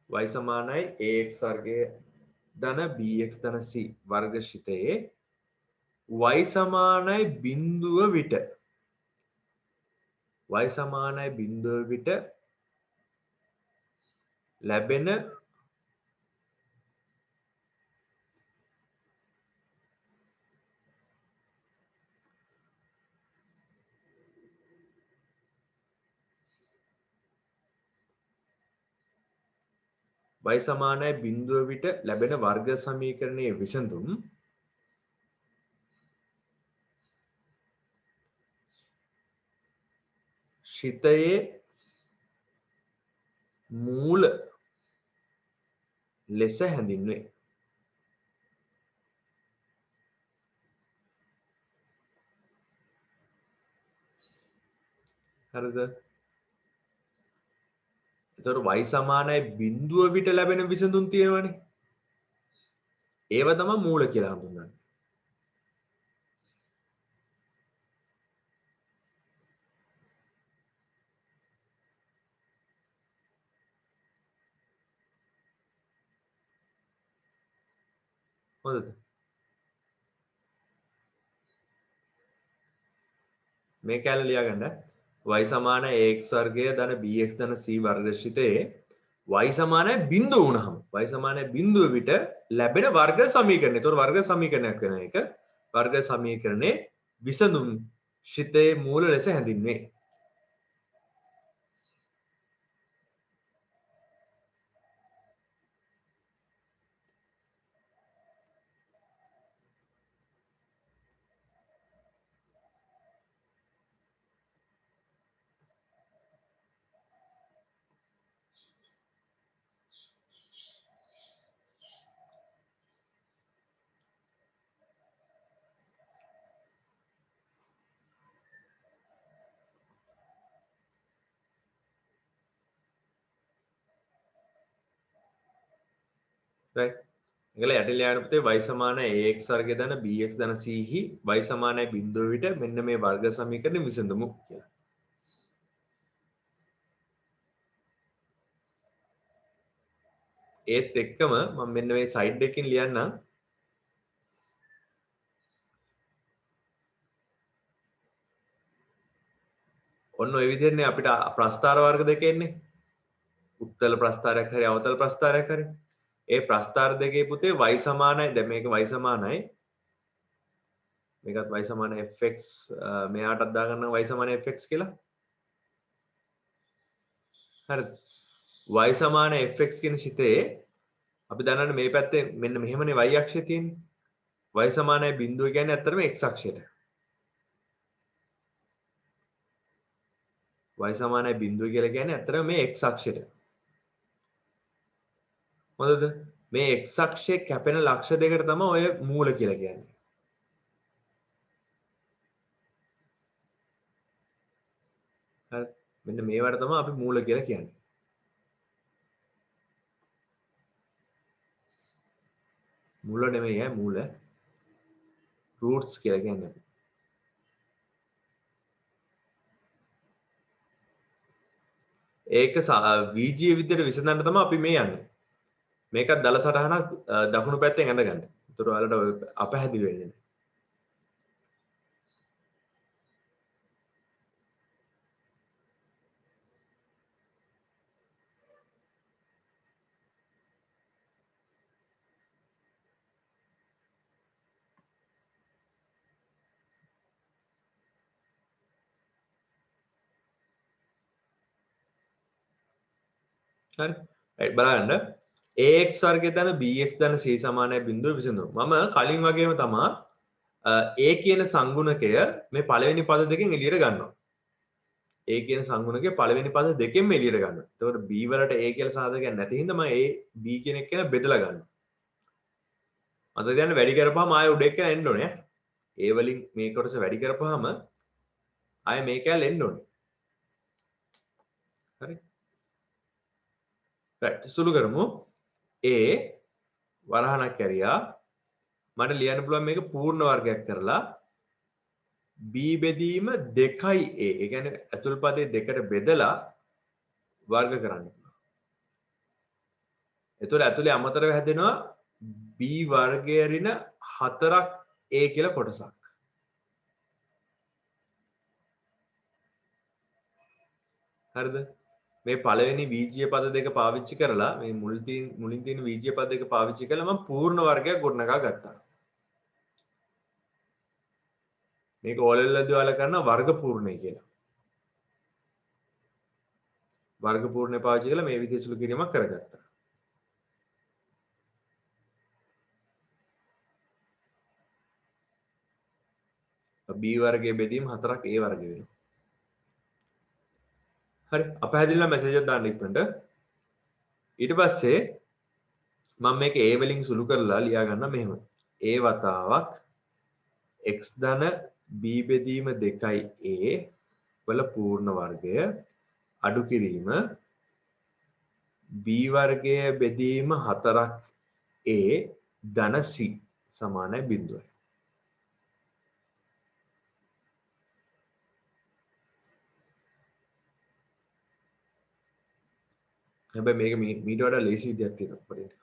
y සමානයි ax වර්ගය ධන bx ධන c වර්ගශිතයේ y සමානයි බිඳුව විට y සමානයි බිඳුව විට ලැබෙන y සමානයි බිඳුව විට ලැබෙන වර්ග සමීකරණයේ විසඳුම් ශිතයේ මූල ලෙස හැඳින්වේ. හරිද? එතකොට y සමානයි බිඳුව විට ලැබෙන විසඳුම් තියෙනවනේ. ඒව තමයි මූල කියලා හඳුන්වන්නේ. හොඳද? මේ කැලේ ලියා ගන්න. y සමාන ax වර්ගය ධන bx ධන c වර්ගශිතයේ y සමානයි බිඳුව වුණාම y සමානයි බිඳුව විට ලැබෙන වර්ග සමීකරණය. ඒතකොට වර්ග සමීකරණයක් වෙන එක. වර්ග සමීකරණේ විසඳුම් ශිතයේ මූල ලෙස හැඳින්වේ. right. ඒකල යටින් ලියන්න පුතේ y සමානයි ax වර්ගය ධන bx ධන c හි y සමානයි බිඳුව විට මෙන්න මේ වර්ග සමීකරණය විසඳමු කියලා. ඒත් එක්කම මම මෙන්න මේ සයිඩ් එකකින් ලියන්නම්. ඔන්න ඔය විදිහටනේ අපිට ප්‍රස්ථාර වර්ග දෙක එන්නේ. උත්තල ප්‍රස්ථාරයක් හරි අවතල ප්‍රස්ථාරයක් හරි. ඒ ප්‍රස්ථාර දෙකේ පුතේ y සමානයි. දැන් මේක y සමානයි. මේකත් y සමානයි fx මෙයාටත් දාගන්න y සමානයි fx කියලා. හරිද? y සමානයි fx කියන ශිතේ අපි දන්නවනේ මේ පැත්තේ මෙන්න මෙහෙමනේ y අක්ෂය තියෙන්නේ. y සමානයි බිඳුව කියන්නේ ඇත්තටම x අක්ෂයට. y සමානයි බිඳුව කියලා කියන්නේ ඇත්තටම මේ x අක්ෂයට. හොඳද? මේ x අක්ෂයේ කැපෙන ලක්ෂ දෙකට තමයි ඔය මූල කියලා කියන්නේ. හරි. මෙන්න මේවට තමයි අපි මූල කියලා කියන්නේ. මූල නෙමෙයි මූල. රූට්ස් කියලා කියන්නේ. ඒක VG විදිහට විසඳන්න තමයි අපි මේ යන්නේ. මේකත් දල සටහනක් දකුණු පැත්තෙන් ඇඳගන්න. ඒතර ඔයාලට අපහැදිලි වෙන්නේ නැහැ. හරි. right බලන්න. ax වර්ගය ධන bx ධන c සමානයි බිඳුව විසඳුණා. මම කලින් වගේම තමයි a කියන සංගුණකය මේ පළවෙනි පද දෙකෙන් එළියට ගන්නවා. a කියන සංගුණකය පළවෙනි පද දෙකෙන්ම එළියට ගන්නවා. එතකොට b වලට a කියලා සාධකයක් නැති හින්දා මම a b කියන එක කියලා බෙදලා ගන්නවා. අද දැන් වැඩි කරපුවාම ආයෙ උඩ එක්ක එන්න ඕනේ. a වලින් මේ කොටස වැඩි කරපුවාම ආයෙ මේක ඇල් එන්න ඕනේ. හරි. right සුළු කරමු. a වරහණක් කැරියා මට ලියන්න පුළුවන් මේක පූර්ණ වර්ගයක් කරලා b බෙදීම 2a ඒ කියන්නේ ඇතුල් පදේ දෙකට බෙදලා වර්ග කරන්න පුළුවන්. එතකොට ඇතුලේ අමතරව හැදෙනවා b වර්ගය ඍණ 4ක් a කියලා කොටසක්. හරිද? මේ පළවෙනි බීජීය පද දෙක පාවිච්චි කරලා මේ මුලින් තියෙන බීජීය පද දෙක පාවිච්චි කරලා මම පූර්ණ වර්ගයක් ගොඩනගා ගත්තා. මේක ඕලෙල්ලදී ඔයාලා කරන වර්ග පූර්ණය කියලා. වර්ග පූර්ණය පාවිච්චි කරලා මේ විදිහේ සුළු කිරීමක් කරගත්තා. b වර්ගයේ බෙදීම 4ක් a වර්ගය වෙනවා. හරි අපහැදිලිලා මැසේජ් එකක් දාන්න ඉක්මනට. ඊට පස්සේ මම මේක a වලින් සුළු කරලා ලියා ගන්න මෙහෙම. a වතාවක් x ධන b බෙදීම 2a වල පූර්ණ වර්ගය අඩු කිරීම b වර්ගය බෙදීම 4ක් a ධන c සමානයි බිඳුවයි. හැබැයි මේක මීට වඩා ලේසි විදියක් තියෙනවා අපිට.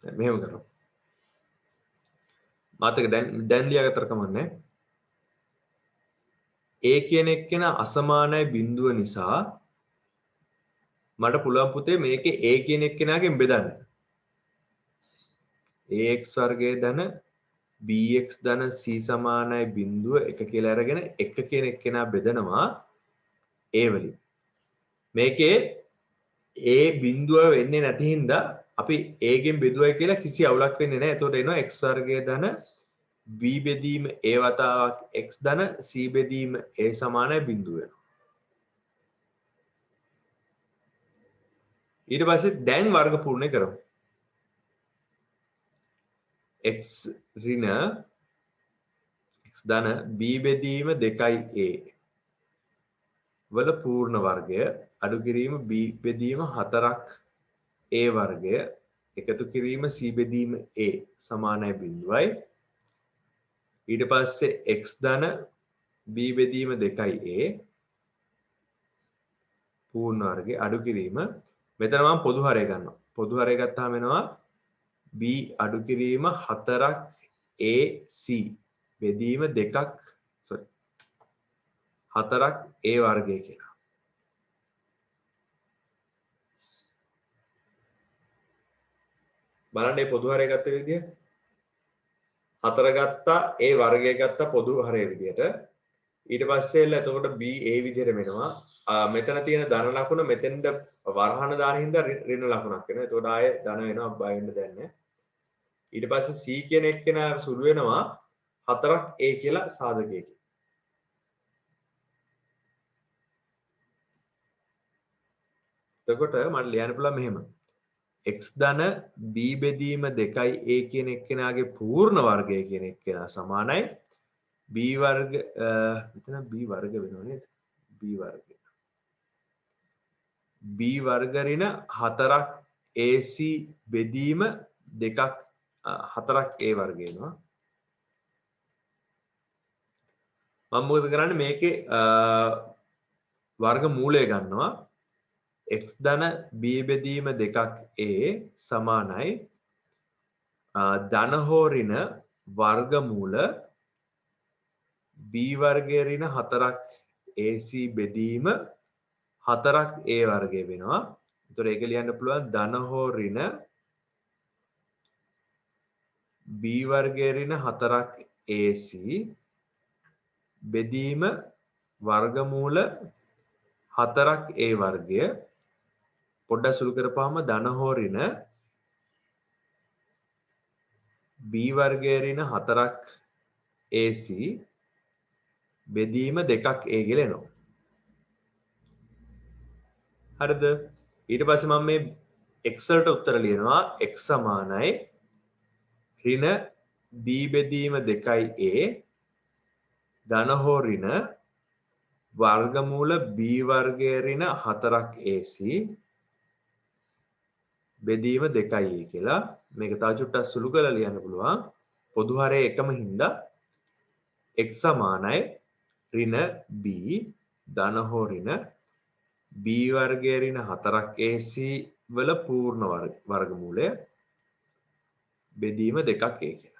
මෙහෙම කරමු. මාත් එක දැන් ලියාගත්තර කමන්නේ. a කියන එක්කෙනා අසමානයි බිඳුව නිසා මට පුළුවන් පුතේ මේකේ a කියන එක්කෙනාගෙන් බෙදන්න. ax වර්ගය ධන bx ධන c සමානයි බිඳුව 1 කියලා අරගෙන 1 කියන එක්කෙනා බෙදනවා a වලින්. මේකේ a බිඳුව වෙන්නේ නැති හින්දා අපි a ගෙන් බෙදුවයි කියලා කිසි අවුලක් වෙන්නේ නැහැ. එතකොට එනවා x වර්ගය ධන b බෙදීම a වතාවක් x ධන c බෙදීම a සමානයි බිඳුව වෙනවා. ඊට පස්සේ දැන් වර්ග පූර්ණය කරමු. x ඍණ x ධන b බෙදීම 2a වල පූර්ණ වර්ගය අඩු කිරීම b බෙදීම 4ක් a වර්ගය එකතු කිරීම c බෙදීම a සමානයි බිඳුවයි. ඊට පස්සේ x ධන b බෙදීම 2a පූර්ණ වර්ගය අඩු කිරීම මෙතන මම පොදු හරය ගන්නවා. පොදු හරය ගත්තාම එනවා b අඩු කිරීම 4ක් ac බෙදීම 2ක් 4ක් a වර්ගය කියලා. බලන්න මේ පොදු හරය ගත්ත විදිය. 4 ගත්තා ඒ වර්ගය ගත්තා පොදු හරය විදියට ඊට පස්සේ එල එතකොට b ඒ විදිහට වෙනවා මෙතන තියෙන ධන ලකුණ මෙතෙන්ද වරහන දාන හින්දා ඍණ ලකුණක් වෙනවා එතකොට ආයේ ධන වෙනවා බය වෙන්න දෙයක් නැහැ ඊට පස්සේ c කියන එක්කෙනා සුළු වෙනවා 4ක් a කියලා සාධකයකින් එතකොට මම ලියන්න පුළුවන් මෙහෙම x ධන b බෙදීම 2යි a කියන එක්කෙනාගේ පූර්ණ වර්ගය කියන එක්කෙනා සමානයි b වර්ග මෙතන b වර්ග වෙනව නේද b වර්ග b වර්ග ඍණ 4ක් ac බෙදීම 2ක් 4ක් a වර්ග වෙනවා මම මොකද කරන්නේ මේකේ වර්ග මූලය ගන්නවා x ධන b බෙදීම 2ක් a සමානයි ධන හෝ ඍණ වර්ගමූල b වර්ගය ඍණ 4ක් ac බෙදීම 4ක් a වර්ගය වෙනවා. ඒතර ඒක ලියන්න පුළුවන් ධන හෝ ඍණ b වර්ගය ඍණ 4ක් ac බෙදීම වර්ගමූල 4ක් a වර්ගය පොඩ්ඩක් සුළු කරපුවාම ධන හෝ ඍණ b වර්ගය ඍණ 4ක් ac බෙදීම 2ක් a කියලා එනවා. හරිද? ඊට පස්සේ මම මේ x වලට උත්තර ලියනවා x සමානයි ඍණ b බෙදීම 2යි a ධන හෝ ඍණ වර්ගමූල b වර්ගය ඍණ 4ක් ac බෙදීම 2යි a කියලා මේක තව චුට්ටක් සුළු කරලා ලියන්න පුළුවන් පොදු හරය එකම හින්දා x සමානයි ඍණ b ධන හෝ ඍණ b වර්ගය ඍණ 4ක් ac වල පූර්ණ වර්ගමූලය බෙදීම 2ක් a කියලා.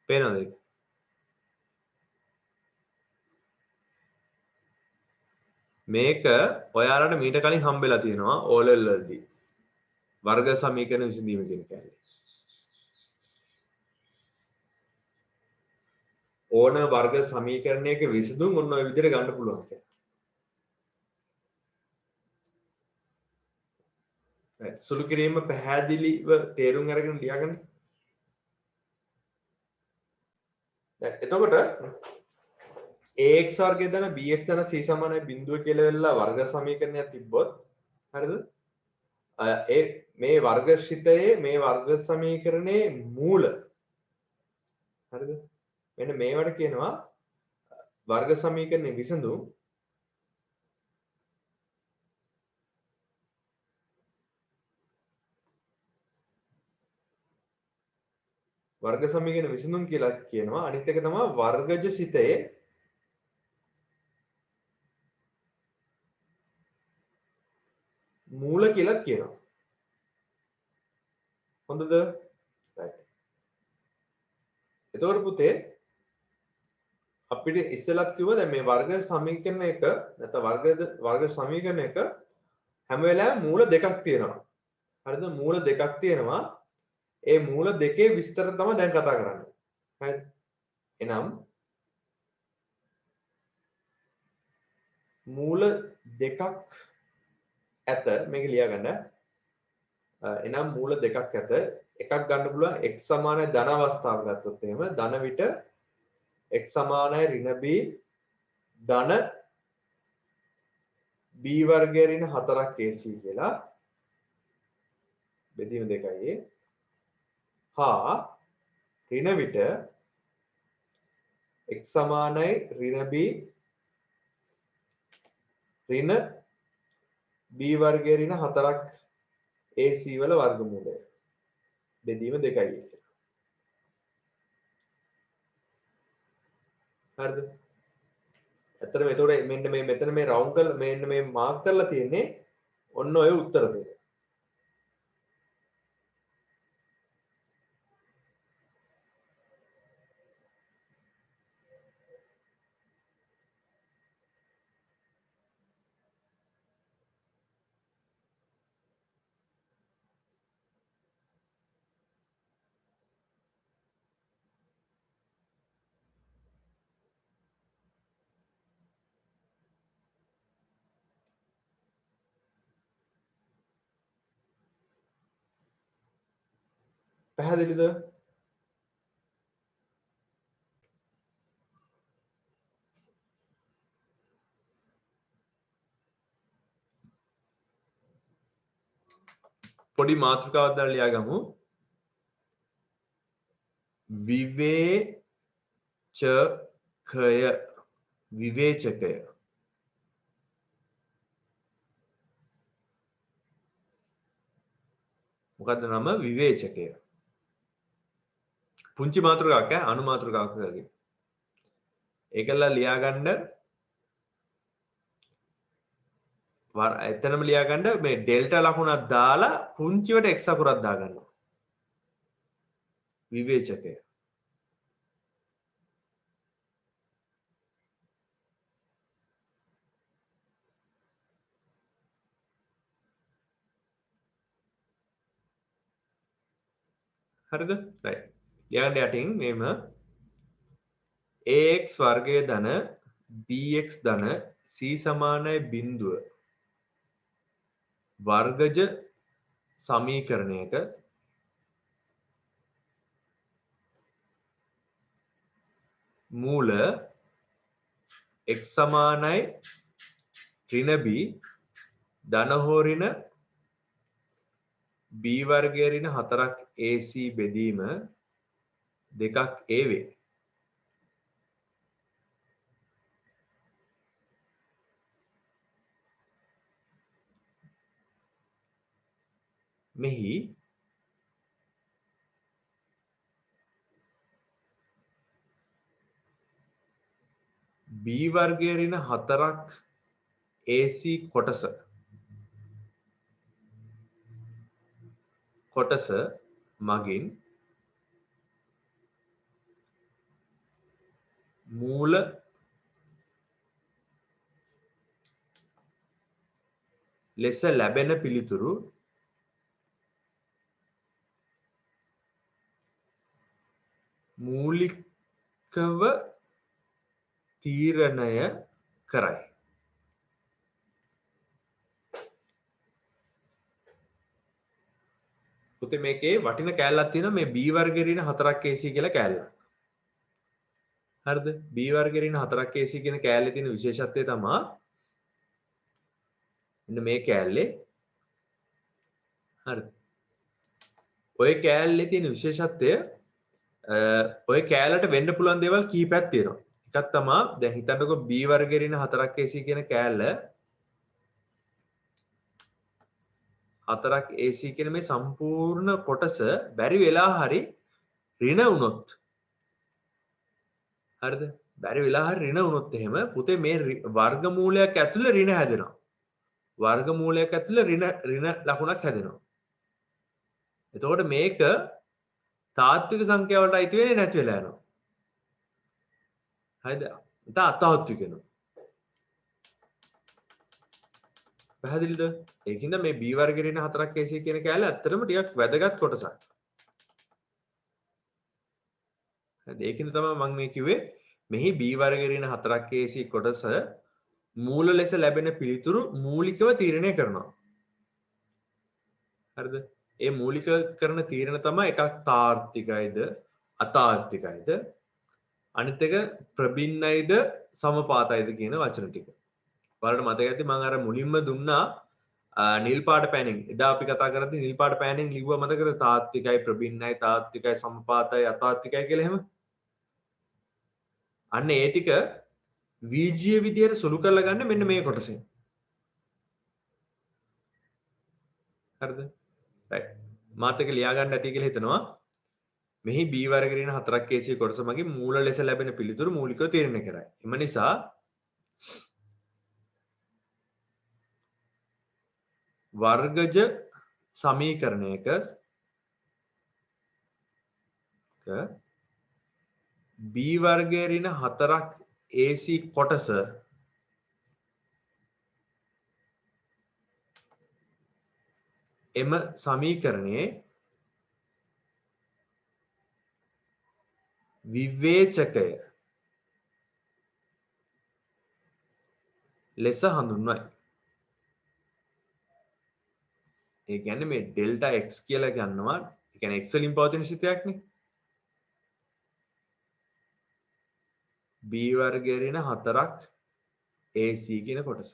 පේනවද? මේක ඔයාලට මීට කලින් හම්බෙලා තියෙනවා O level වලදී. වර්ග සමීකරණ විසඳීම කියන කැලේ. ඕන වර්ග සමීකරණයක විසඳුම් ඔන්න ඔය විදිහට ගන්න පුළුවන් කියලා. right සුළු කිරීම පැහැදිලිව තේරුම් අරගෙන ලියාගන්න. එතකොට ax වර්ගය දන bx දන c සමානයි බිඳුව කියලා වෙලා වර්ග සමීකරණයක් තිබ්බොත් හරිද? ඒ මේ වර්ගශිතයේ මේ වර්ග සමීකරණයේ මූල හරිද? මෙන්න මේවට කියනවා වර්ග සමීකරණයේ විසඳුම් වර්ග සමීකරණ විසඳුම් කියලා කියනවා. අනිත් එක තමයි වර්ගජ සිතයේ මූල කියලා කියනවා. හොඳද? right. එතකොට පුතේ අපිට ඉස්සෙල්ලත් කිව්වා දැන් මේ වර්ග සමීකරණයක නැත්නම් වර්ග සමීකරණයක හැම වෙලාවෙම මූල දෙකක් තියෙනවා. හරිද? මූල දෙකක් තියෙනවා. ඒ මූල දෙකේ විස්තර තමයි දැන් කතා කරන්නේ. හරිද? එනම් මූල දෙකක් ඇත මේක ලියා ගන්න. එනම් මූල දෙකක් ඇත. එකක් ගන්න පුළුවන් x සමානයි ධන අවස්ථාව ගත්තොත් එහෙම ධන විට x සමානයි ඍණ b ධන b වර්ගය ඍණ 4ක් ac කියලා බෙදීම 2යි හා ඍණ විට x සමානයි ඍණ b ඍණ b වර්ගය ඍණ 4ක් ac වල වර්ගමූලය බෙදීම 2යි කියලා. හරිද? ඇත්තටම එතකොට මෙන්න මේ මෙතන මේ රවුන්ඩ් කරලා මෙන්න මේ මාක් කරලා තියෙන්නේ ඔන්න ඔය උත්තර දෙක. පැහැදිලිද? පොඩි මාතෘකාවක් දාලා ලියාගමු. විවේචකය විවේචකය මොකද්ද නම? විවේචකය. පුංචි මාතෘකාවක් ඈ අනු මාතෘකාවක් වගේ. ඒකලා ලියාගන්න එතනම ලියාගන්න මේ ඩෙල්ටා ලකුණක් දාලා පුංචිවට x අකුරක් දාගන්නවා. විවේචකය. හරිද? right. ලියන්න යටින් මේම ax වර්ගය ධන bx ධන c සමානයි බිඳුව වර්ගජ සමීකරණයක මූල x සමානයි ඍණ b ධන හෝ ඍණ b වර්ගය ඍණ 4ක් ac බෙදීම 2ක් a වේ. මෙහි b වර්ගය ඍණ 4ක් ac කොටස මගින් මූල ලෙස ලැබෙන පිළිතුරු මූලිකව තීරණය කරයි. පුතේ මේකේ වටින කෑල්ලක් තියෙනවා මේ b වර්ගය ඍණ 4ක් ac කියලා කෑල්ලක්. හරිද? b වර්ගය ඍණ 4ක් ac කියන කෑල්ලේ තියෙන විශේෂත්වය තමයි මෙන්න මේ කෑල්ලේ හරිද? ඔය කෑල්ලේ තියෙන විශේෂත්වය ඔය කෑල්ලට වෙන්න පුළුවන් දේවල් කීපයක් තියෙනවා. එකක් තමයි දැන් හිතන්නකෝ b වර්ගය ඍණ 4ක් ac කියන කෑල්ල 4ක් ac කියන මේ සම්පූර්ණ කොටස බැරි වෙලා හරි ඍණ වුණොත් හරිද? බැරි වෙලා හරි ඍණ වුණොත් එහෙම පුතේ මේ වර්ගමූලයක් ඇතුළේ ඍණ හැදෙනවා. වර්ගමූලයක් ඇතුළේ ඍණ ලකුණක් හැදෙනවා. එතකොට මේක තාත්වික සංඛ්‍යාවලට අයිති වෙන්නේ නැති වෙලා යනවා. හරිද? ඒක අතාත්වික වෙනවා. පැහැදිලිද? ඒකින්ද මේ b වර්ගය ඍණ 4ක් ac කියන කෑල්ල ඇත්තටම ටිකක් වැදගත් කොටසක්. හරිද? ඒකින්ද තමයි මම මේ කිව්වේ මෙහි b වර්ගය ඍණ 4ක් ac කොටස මූල ලෙස ලැබෙන පිළිතුරු මූලිකව තීරණය කරනවා. හරිද? ඒ මූලික කරන තීරණ තමයි එකක් තාර්ථිකයිද අතාර්ථිකයිද අනිත් එක ප්‍රබින්නයිද සමපාතයිද කියන වචන ටික. ඔයාලට මතක ඇති මම අර මුලින්ම දුන්නා නිල් පාට පෑනින්. එදා අපි කතා කරද්දී නිල් පාට පෑනින් ලිව්වා මතකද? තාත්විකයි ප්‍රබින්නයි තාත්විකයි සමපාතයි අතාර්ථිකයි කියලා එහෙම. අන්න ඒ ටික VGA විදියට සුළු කරලා ගන්න මෙන්න මේ කොටසෙන්. හරිද? right. මාත් එක ලියා ගන්න ඇති කියලා හිතනවා. මෙහි b වර්ග ඍණ 4ක් ac කොටස මගින් මූල ලෙස ලැබෙන පිළිතුරු මූලිකව තීරණය කරයි. එම නිසා වර්ගජ සමීකරණයක b වර්ගයේ ඍණ 4ක් AC කොටස එම සමීකරණයේ විවේචකය ලෙස හඳුන්වයි. ඒ කියන්නේ මේ ඩෙල්ටා x කියලා ගන්නවා. ඒ කියන්නේ x වලින් පවතින ශිතයක්නේ. b වර්ගයේ ඍණ 4ක් AC කියන කොටස.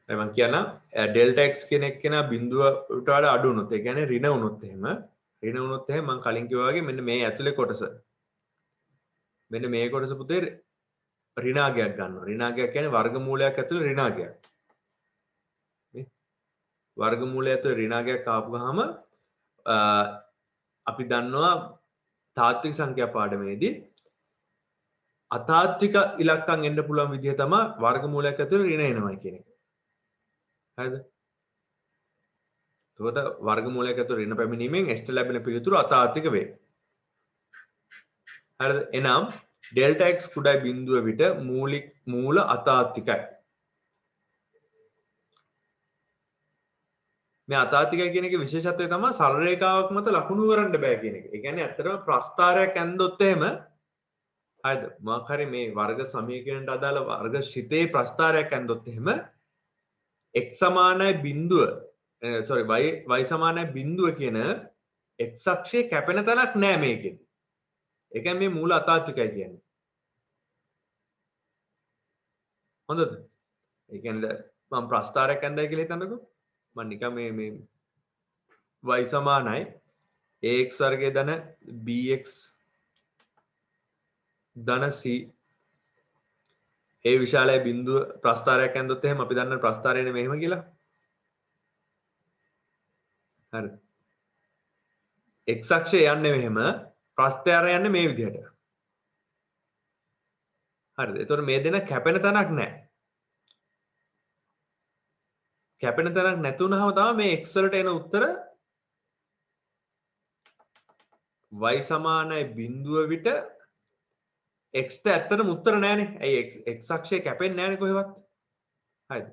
මම කියනවා ඩෙල්ටා x කියන එක කෙනා බිඳුවට වඩා අඩු වුණොත් ඒ කියන්නේ ඍණ වුණොත් එහෙම මම කලින් කිව්වා වගේ මෙන්න මේ ඇතුලේ කොටස මෙන්න මේ කොටස පුතේ ඍණාගයක් ගන්නවා. ඍණාගයක් කියන්නේ වර්ගමූලයක් ඇතුලේ ඍණාගයක්. නේ? වර්ගමූලය ඇතුලේ ඍණාගයක් ආපු ගමන් අපි දන්නවා තාත්වික සංඛ්‍යා පාඩමේදී අතාත්වික ඉලක්කම් එන්න පුළුවන් විදිහ තමයි වර්ගමූලයක් ඇතුලේ ඍණ එනවා කියන එක. හරිද? එතකොට වර්ගමූලයක් ඇතුළේ ඍණ පැමිණීමෙන් x ට ලැබෙන පිළිතුර අතාත්වික වේ. හරිද? එනම් ඩෙල්ටා x කුඩා බිඳුව විට මූල අතාත්විකයි. මේ අතාත්විකයි කියන එකේ විශේෂත්වය තමයි සරල රේඛාවක් මත ලකුණු කරන්න බෑ කියන එක. ඒ කියන්නේ ඇත්තටම ප්‍රස්ථාරයක් ඇන්දොත් එහෙම හරිද? මොකක් හරි මේ වර්ග සමීකරණයට අදාළ වර්ග ශිතේ ප්‍රස්ථාරයක් ඇන්දොත් එහෙම x සමානයි බිඳුව y සමානයි බිඳුව කියන x අක්ෂයේ කැපෙන තැනක් නෑ මේකෙදි. ඒ කියන්නේ මේ මූල අතාත්විකයි කියන්නේ. හොඳද? ඒ කියන්නේ මම ප්‍රස්ථාරයක් ඇඳයි කියලා හිතන්නකෝ. මම නිකන් මේ y සමානයි ax වර්ගය ධන bx ධන c ඒ විශාලයි බිඳුව ප්‍රස්ථාරයක් ඇඳොත් එහෙම අපි දන්න ප්‍රස්ථාරයනේ මෙහෙම කියලා. හරි. x අක්ෂය යන්නේ මෙහෙම ප්‍රස්ථාරය යන්නේ මේ විදිහට. හරිද? එතකොට මේ දෙන කැපෙන තැනක් නැහැ. කැපෙන තැනක් නැතුණාම තමයි මේ x වලට එන උත්තර y සමානයි බිඳුව විට x ට ඇත්තටම උත්තර නැහැනේ. ඇයි x අක්ෂය කැපෙන්නේ නැහැනේ කොහෙවත්. හරිද?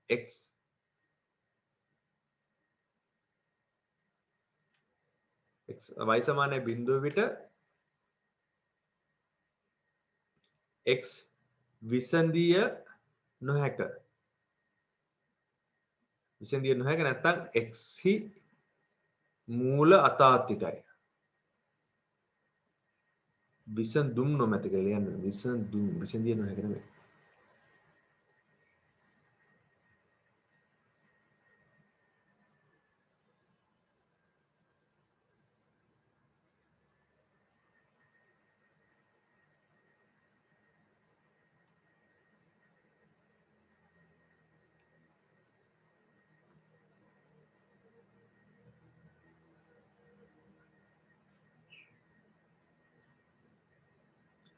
x y සමානයි බිඳුව විට x විසඳිය නොහැක. විසඳිය නොහැක නැත්නම් x හි මූල අතාත්විකයි. විසඳුම් නොමැති කියලා කියන්නේ විසඳිය නොහැක නෙමෙයි.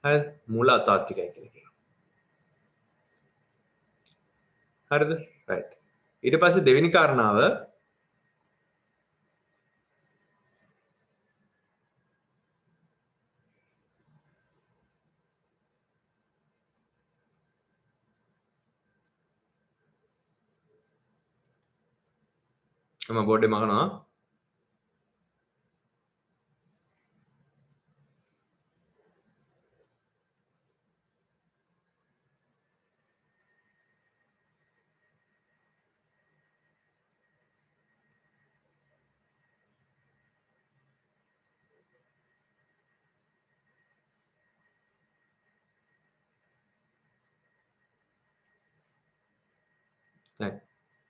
හරි මූල අතාත්විකයි කියලා කියනවා. හරිද? රයිට්. ඊට පස්සේ දෙවෙනි කාරණාව මම බෝඩ් එකේ මකනවා.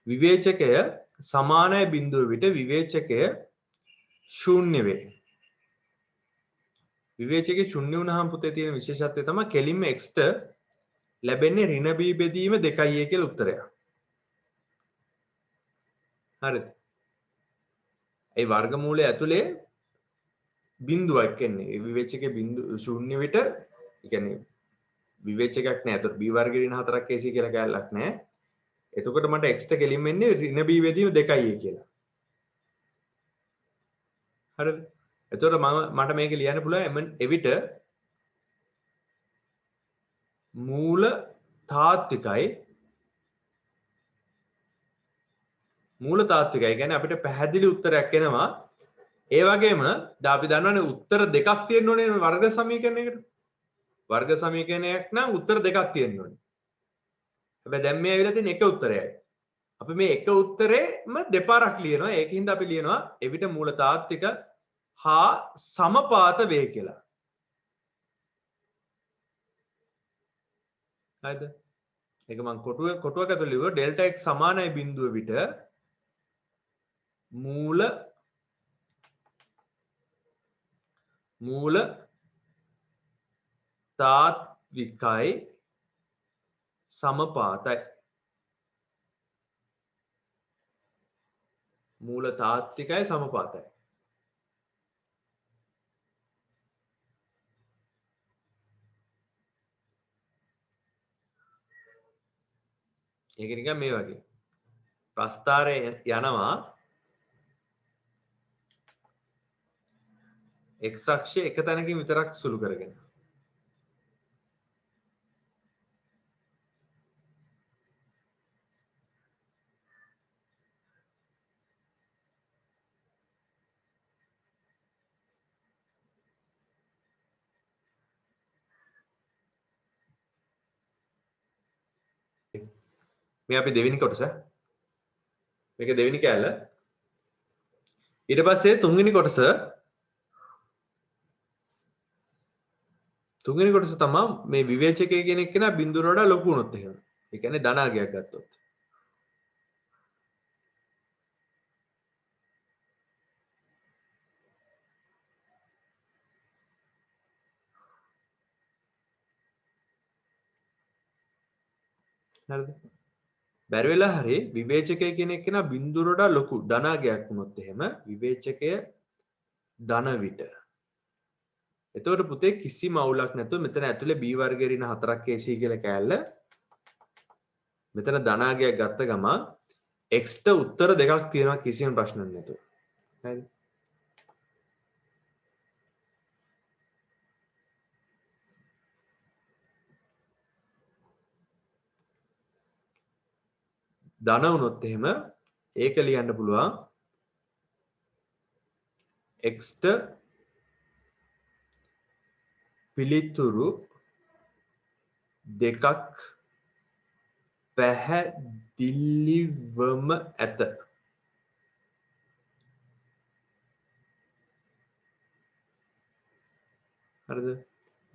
විවේචකය සමානයි බිඳුව විට විවේචකය ශූන්‍ය වේ. විවේචකයේ ශූන්‍ය වුණාම පුතේ තියෙන විශේෂත්වය තමයි කෙලින්ම x ට ලැබෙන්නේ ඍණ b බෙදීම 2a කියලා උත්තරයක්. හරිද? ඒ වර්ගමූලය ඇතුලේ බිඳුවක් එන්නේ. විවේචකයේ බිඳු ශූන්‍ය විට ඒ කියන්නේ විවේචකයක් නෑ. ඒතකොට b වර්ගයේ ඍණ 4ක් ac කියලා කැලලක් නෑ. එතකොට මට x ට කෙලින්ම එන්නේ ඍණ b බෙදීම 2a කියලා. හරිද? එතකොට මට මේක ලියන්න පුළුවන් එවිට මූල තාත්විකයි කියන්නේ අපිට පැහැදිලි උත්තරයක් එනවා. ඒ වගේම දැන් අපි දන්නවනේ උත්තර දෙකක් තියෙන්න ඕනේ වර්ග සමීකරණයකට. වර්ග සමීකරණයක් නම් උත්තර දෙකක් තියෙන්න ඕනේ. හැබැයි දැන් මේ ඇවිල්ලා තියෙන එක උත්තරයයි. අපි මේ එක උත්තරේම දෙපාරක් ලියනවා. ඒකින්ද අපි ලියනවා එවිට මූල තාත්වික හා සමපාත වේ කියලා. හරිද? ඒක මම කොටුවක් ඇතුළේ ලිව්වා ඩෙල්ටා x සමානයි බිඳුව විට මූල තාත්විකයි සමපාතයි. මූල තාත්විකයි සමපාතයි. ඒක නිකන් මේ වගේ. ප්‍රස්ථාරයේ යනවා x අක්ෂය එක තැනකින් විතරක් සුළු කරගෙන. මේ අපි දෙවෙනි කොටස. මේක දෙවෙනි කැලල. ඊට පස්සේ තුන්වෙනි කොටස තමයි මේ විවේචකය කියන එක නා බිඳුවට වඩා ලොකු වුණොත් එහෙම. ඒ කියන්නේ ධනාගයක් ගත්තොත්. හරිද? බැරි වෙලා හරි විවේචකය කියන එක නා බිඳුවට වඩා ලොකු ධනාගයක් වුණොත් එහෙම විවේචකය ධන විට. එතකොට පුතේ කිසිම අවුලක් නැතුව මෙතන ඇතුලේ b වර්ගයේ ඍණ 4ක් ac කියලා කෑල්ල මෙතන ධනාගයක් ගත්ත ගම x ට උත්තර දෙකක් තියෙනවා කිසිම ප්‍රශ්නයක් නැතුව. හරිද? ධන වුණොත් එහෙම ඒක ලියන්න පුළුවන් x ට පිළිතුරු දෙකක් පැහැදිලිවම ඇත. හරිද?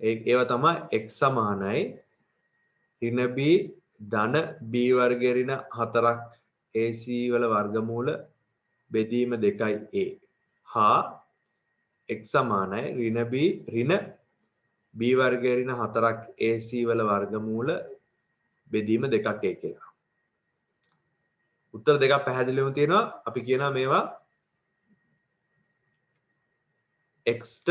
ඒවා තමයි x සමානයි ඍණ b ධන b වර්ගයේ ඍණ 4ක් ac වල වර්ගමූල බෙදීම 2a හා x සමානයි ඍණ b වර්ගයේ ඍණ 4ක් ac වල වර්ගමූල බෙදීම 2a කියලා. උත්තර දෙකක් පැහැදිලිවම තියෙනවා. අපි කියනවා මේවා x ට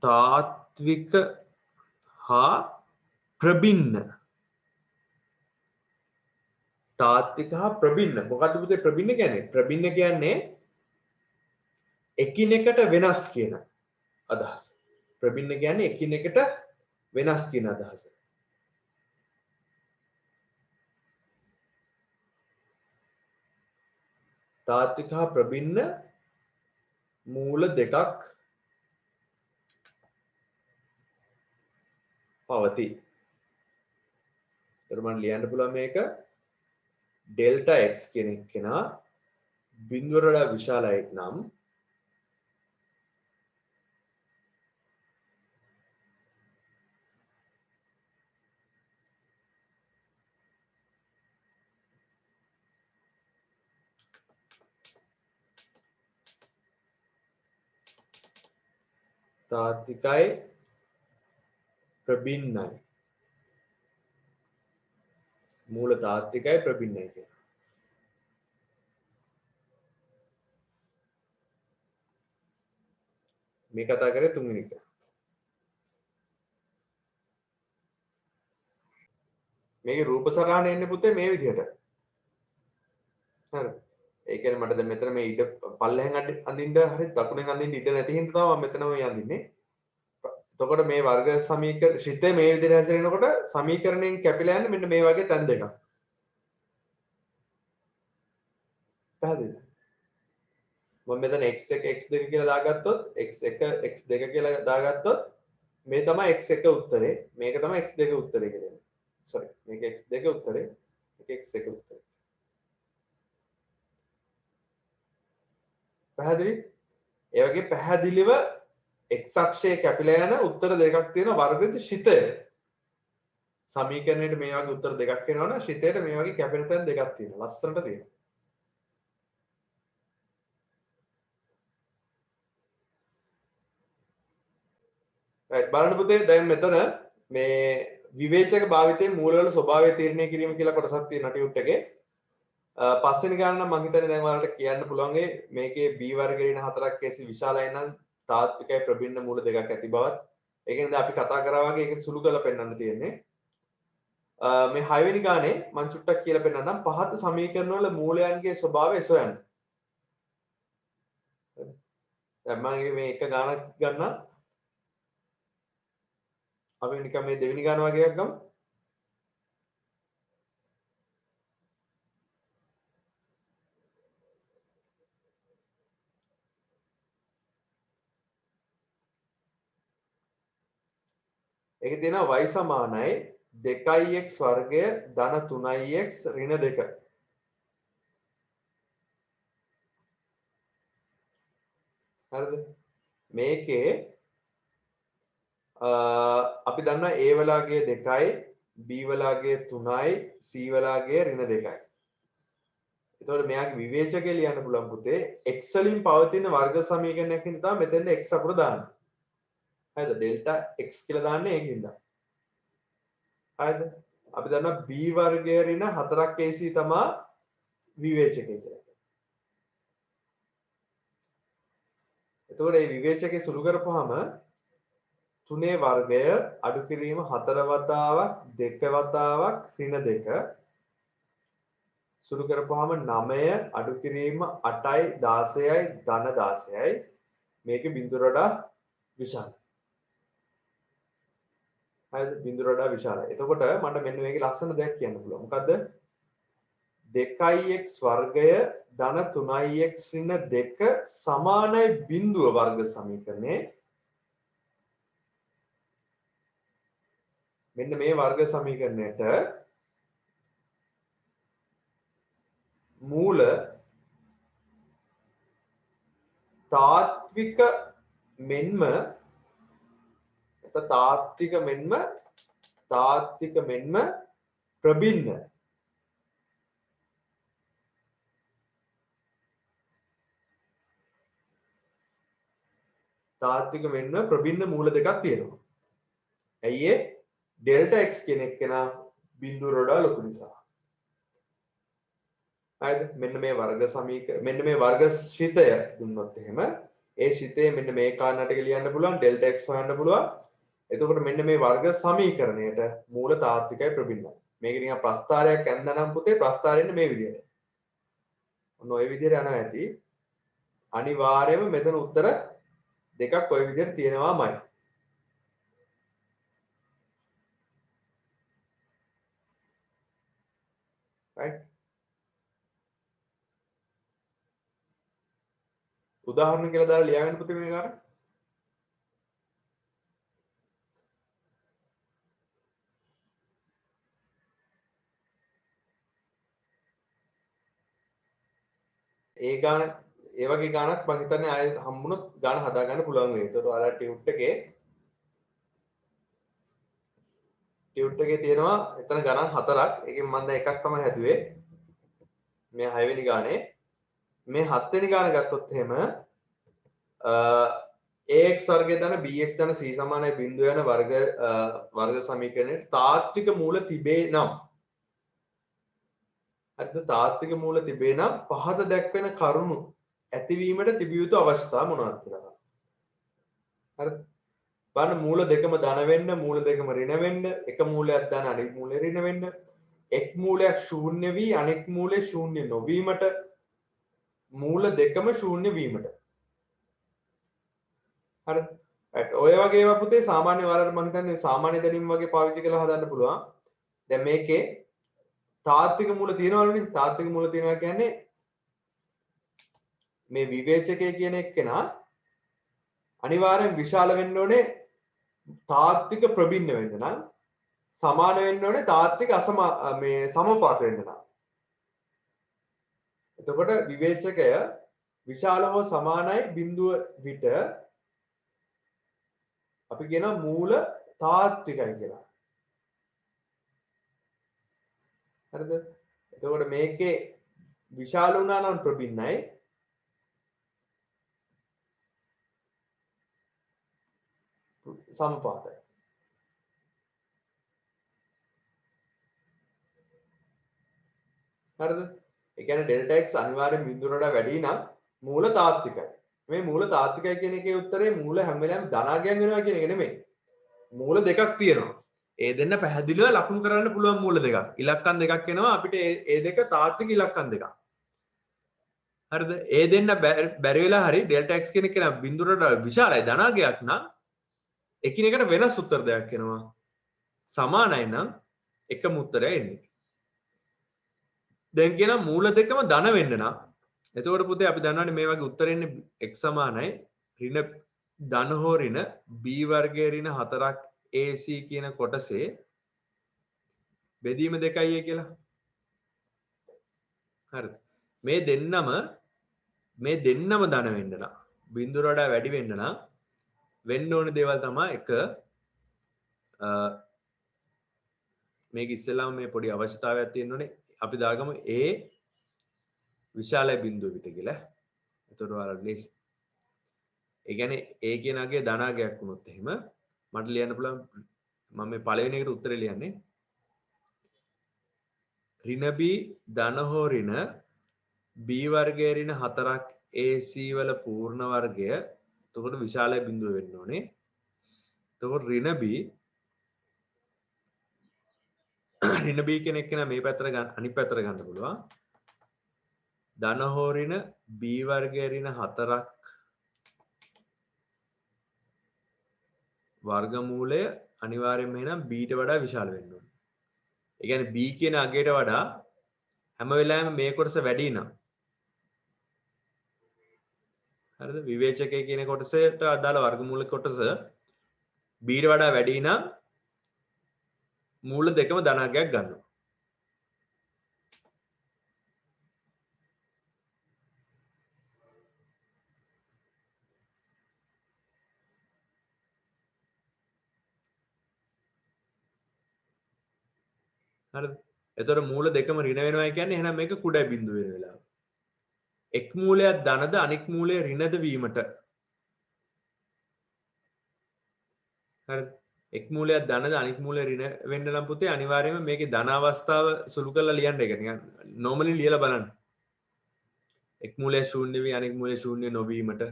තාත්වික හා ප්‍රබින්න. තාත්වික හා ප්‍රබින්න. මොකද්ද පුතේ ප්‍රබින්න කියන්නේ? ප්‍රබින්න කියන්නේ එකිනෙකට වෙනස් කියන අදහස. ප්‍රබින්න කියන්නේ එකිනෙකට වෙනස් කියන අදහස. තාත්වික හා ප්‍රබින්න මූල දෙකක් පවතී. එතකොට මම ලියන්න පුළුවන් මේක ඩෙල්ටා x කියන කෙනා බිඳුවට වඩා විශාලයි නම් තාත්විකයි ප්‍රබින්නයි. මූල තාත්විකයි ප්‍රබින්නයි කියලා. මේ කතා කරේ තුන්වෙනි එක. මේකේ රූප සරහන එන්නේ පුතේ මේ විදිහට. හරි. ඒ කියන්නේ මට දැන් මෙතන මේ ඉඩ පල්ලෙහෙන් අඳින්න හරි දකුණෙන් අඳින්න ඉඩ නැති හින්දා තමයි මම මෙතනම යන්නේ. එතකොට මේ වර්ග සමීකරණ ශිතේ මේ විදිහට හැසිරෙනකොට සමීකරණයෙන් කැපිලා යන්නේ මෙන්න මේ වගේ තැන් දෙකක්. පැහැදිලිද? මම මෙතන x1 x2 කියලා දාගත්තොත් x1 x2 කියලා දාගත්තොත් මේ තමයි x1 උත්තරේ මේක තමයි x2 උත්තරේ කියලා. sorry මේක x2 උත්තරේ මේක x1 උත්තරේ. පැහැදිලි? ඒ වගේ පැහැදිලිව x අක්ෂයේ කැපිලා යන උත්තර දෙකක් තියෙන වර්ගජ ශිතය. සමීකරණයට මේ වගේ උත්තර දෙකක් එනවනම් ශිතයට මේ වගේ කැපෙන තැන් දෙකක් තියෙනවා. ලස්සනට තියෙනවා. right බලන්න පුතේ දැන් මෙතන මේ විවේචක භාවිතයේ මූලවල ස්වභාවය තීරණය කිරීම කියලා කොටසක් තියෙනවා ටියුට් එකේ. පස්වෙනි ගාන නම් මම හිතන්නේ දැන් ඔයාලට කියන්න පුළුවන් මේකේ b වර්ගයේ ඉන හතරක් කේසි විශාලයි නම් තාත්විකයි ප්‍රබින්න මූල දෙකක් ඇති බවත්. ඒකෙන්ද අපි කතා කරා වගේ ඒක සුළු කරලා පෙන්වන්න තියෙන්නේ. මේ 6 වෙනි ගානේ මම චුට්ටක් කියලා පෙන්නන්නම් පහත සමීකරණ වල මූලයන්ගේ ස්වභාවය සොයන්න. දැන් මම මේ එක ගානක් ගන්නම්. අපි නිකන් මේ දෙවෙනි ගාන වගේ එකක් ගමු. ඒකේ තියෙනවා y සමානයි 2x වර්ගය ධන 3x ඍණ 2. හරිද? මේකේ අපි දන්නවා a වලාගේ 2යි b වලාගේ 3යි c වලාගේ ඍණ 2යි. එතකොට මෙයාගේ විවේචකය ලියන්න පුළුවන් පුතේ x වලින් පවතින වර්ග සමීකරණයක් හින්දා තමයි මෙතෙන්ද x අකුර දාන්නේ. හරිද? ඩෙල්ටා x කියලා දාන්නේ ඒකින්ද. හරිද? අපි දන්නවා b වර්ගය ඍණ 4ක් ac තමයි විවේචකය කියලා. එතකොට මේ විවේචකේ සුළු කරපුවාම 3 වර්ගය අඩු කිරීම 4 වතාවක් 2 වතාවක් ඍණ 2 සුළු කරපුවාම 9 අඩු කිරීම 8යි 16යි ධන 16යි මේකේ බිඳුවට වඩා විශාලයි. හරිද? බිඳුවට වඩා විශාලයි. එතකොට මට මෙන්න මේකේ ලස්සන දෙයක් කියන්න පුළුවන්. මොකද්ද? 2x වර්ගය ධන 3x ඍණ 2 සමානයි බිඳුව වර්ග සමීකරණේ මෙන්න මේ වර්ග සමීකරණයට මූල තාත්වික මෙන්ම ප්‍රබින්න මූල දෙකක් තියෙනවා. ඇයි ඒ? ඩෙල්ටා x කියන එක්කෙනා බිඳුවට වඩා ලොකු නිසා. හරිද? මෙන්න මේ වර්ග මෙන්න මේ වර්ග ශිතය දුන්නොත් එහෙම ඒ ශිතය මෙන්න මේ කාරණාට ලියන්න පුළුවන් ඩෙල්ටා x හොයන්න පුළුවන්. එතකොට මෙන්න මේ වර්ග සමීකරණයට මූල තාත්විකයි ප්‍රබින්නයි. මේක නිකන් ප්‍රස්ථාරයක් ඇඳනම් පුතේ ප්‍රස්ථාරෙන්නේ මේ විදිහට. ඔන්න ඔය විදිහට යනවා ඇති. අනිවාර්යයෙන්ම මෙතන උත්තර දෙකක් ඔය විදිහට තියෙනවාමයි. right? උදාහරණ කියලා දාලා ලියාගන්න පුතේ මේ ගාන. ඒ ගාන ඒ වගේ ගානක් මම හිතන්නේ ආයෙ හම්බුනොත් ගාන හදා ගන්න පුළුවන් වෙයි. ඒතකොට ඔයාලා ටියුට් එකේ තියෙනවා එතන ගණන් 4ක්. ඒකෙන් මම දැන් එකක් තමයි හැදුවේ. මේ 6 වෙනි ගානේ. මේ 7 වෙනි ගාන ගත්තොත් එහෙම ax වර්ගය ධන bx ධන c සමානයි 0 යන වර්ග සමීකරණයේ තාත්වික මූල තිබේ නම් හරිද තාත්වික මූල තිබේ නම් පහත දැක්වෙන කරුණු ඇතිවීමට තිබිය යුතු අවස්ථා මොනවද කියලා. හරිද? බලන්න මූල දෙකම ධන වෙන්න, මූල දෙකම ඍණ වෙන්න, එක මූලයක් ධන අනිත් මූලය ඍණ වෙන්න, එක් මූලයක් ශූන්‍ය වී අනෙක් මූලය ශූන්‍ය නොවීමට, මූල දෙකම ශූන්‍ය වීමට. හරිද? ඔය වගේ ඒවා පුතේ සාමාන්‍ය වලට මම හිතන්නේ සාමාන්‍ය දැනීම වගේ පාවිච්චි කරලා හදන්න පුළුවන්. දැන් මේකේ තාත්වික මූල තියෙනවලුනේ. තාත්වික මූල තියෙනවා කියන්නේ මේ විවේචකය කියන එක්කෙනා අනිවාර්යෙන් විශාල වෙන්න ඕනේ තාත්වික ප්‍රබින්න වෙන්න නම් සමාන වෙන්න ඕනේ තාත්වික මේ සමපාත වෙන්න නම්. එතකොට විවේචකය විශාල හෝ සමානයි බිඳුව විට අපි කියනවා මූල තාත්විකයි කියලා. හරිද? එතකොට මේකේ විශාල වුණා නම් ප්‍රබින්නයි සමපාතයි. හරිද? ඒ කියන්නේ ඩෙල්ටා x අනිවාර්යෙන් බිඳුවට වඩා වැඩි නම් මූල තාත්විකයි. මේ මූල තාත්විකයි කියන එකේ උත්තරේ මූල හැම වෙලාවෙම ධනාගයන් වෙනවා කියන එක නෙමෙයි. මූල දෙකක් තියෙනවා. ඒ දෙන්න පැහැදිලිව ලකුණු කරන්න පුළුවන් මූල දෙකක්. ඉලක්කම් දෙකක් එනවා අපිට ඒ දෙක තාත්වික ඉලක්කම් දෙකක්. හරිද? ඒ දෙන්න බැරි වෙලා හරි ඩෙල්ටා x කියන එක නම් බිඳුවට වඩා විශාලයි ධනාගයක් නම් එකිනෙකට වෙනස් උත්තර දෙකක් එනවා. සමානයි නම් එකම උත්තරය එන්නේ. දැන් කියන මූල දෙකම ධන වෙන්න නම් එතකොට පුතේ අපි දන්නවනේ මේ වගේ උත්තර එන්නේ x සමානයි ඍණ ධන හෝ ඍණ b වර්ගයේ ඍණ 4ක් ac කියන කොටසේ බෙදීම 2යි කියලා. හරිද? මේ දෙන්නම ධන වෙන්න නම් බිඳුවට වඩා වැඩි වෙන්න නම් වෙන්න ඕන දේවල් තමයි එක මේක ඉස්සෙල්ලාම මේ පොඩි අවශ්‍යතාවයක් තියෙනෝනේ අපි දාගමු a විශාලයි බිඳුව පිට කියලා. එතකොට ඔයාලට ලේසි. ඒ කියන්නේ a කියන අගේ ධනාගයක් වුණොත් එහෙම මට ලියන්න පුළුවන් මම මේ පළවෙනි එකට උත්තරේ ලියන්නේ ඍණ b ධන හෝ ඍණ b වර්ගයේ ඍණ 4ක් ac වල පූර්ණ වර්ගය. එතකොට විශාලයි බිඳුව වෙන්න ඕනේ. එතකොට ඍණ b ඍණ b කියන එක මේ පැත්තට ගන්න අනිත් පැත්තට ගන්න පුළුවන්. ධන හෝ ඍණ b වර්ගයේ ඍණ 4ක් වර්ගමූලය අනිවාර්යයෙන්ම එහෙනම් b ට වඩා විශාල වෙන්න ඕනේ. ඒ කියන්නේ b කියන අගයට වඩා හැම වෙලාවෙම මේ කොටස වැඩි නම් හරිද? විවේචකය කියන කොටසට අදාළ වර්ගමූල කොටස b ට වඩා වැඩි නම් මූල දෙකම ධනාගයක් ගන්නවා. හරිද? එතකොට මූල දෙකම ඍණ වෙනවා කියන්නේ එහෙනම් මේක කුඩා බිඳුව වෙන වෙලාව. එක් මූලයක් ධනද අනෙක් මූලය ඍණද වීමට. හරිද? එක් මූලයක් ධනද අනෙක් මූලය ඍණ වෙන්න නම් පුතේ අනිවාර්යයෙන්ම මේකේ ධන අවස්ථාව සුළු කරලා ලියන්න එක නිකන් normally ලියලා බලන්න. එක් මූලය ශූන්‍ය වී අනෙක් මූලය ශූන්‍ය නොවීමට.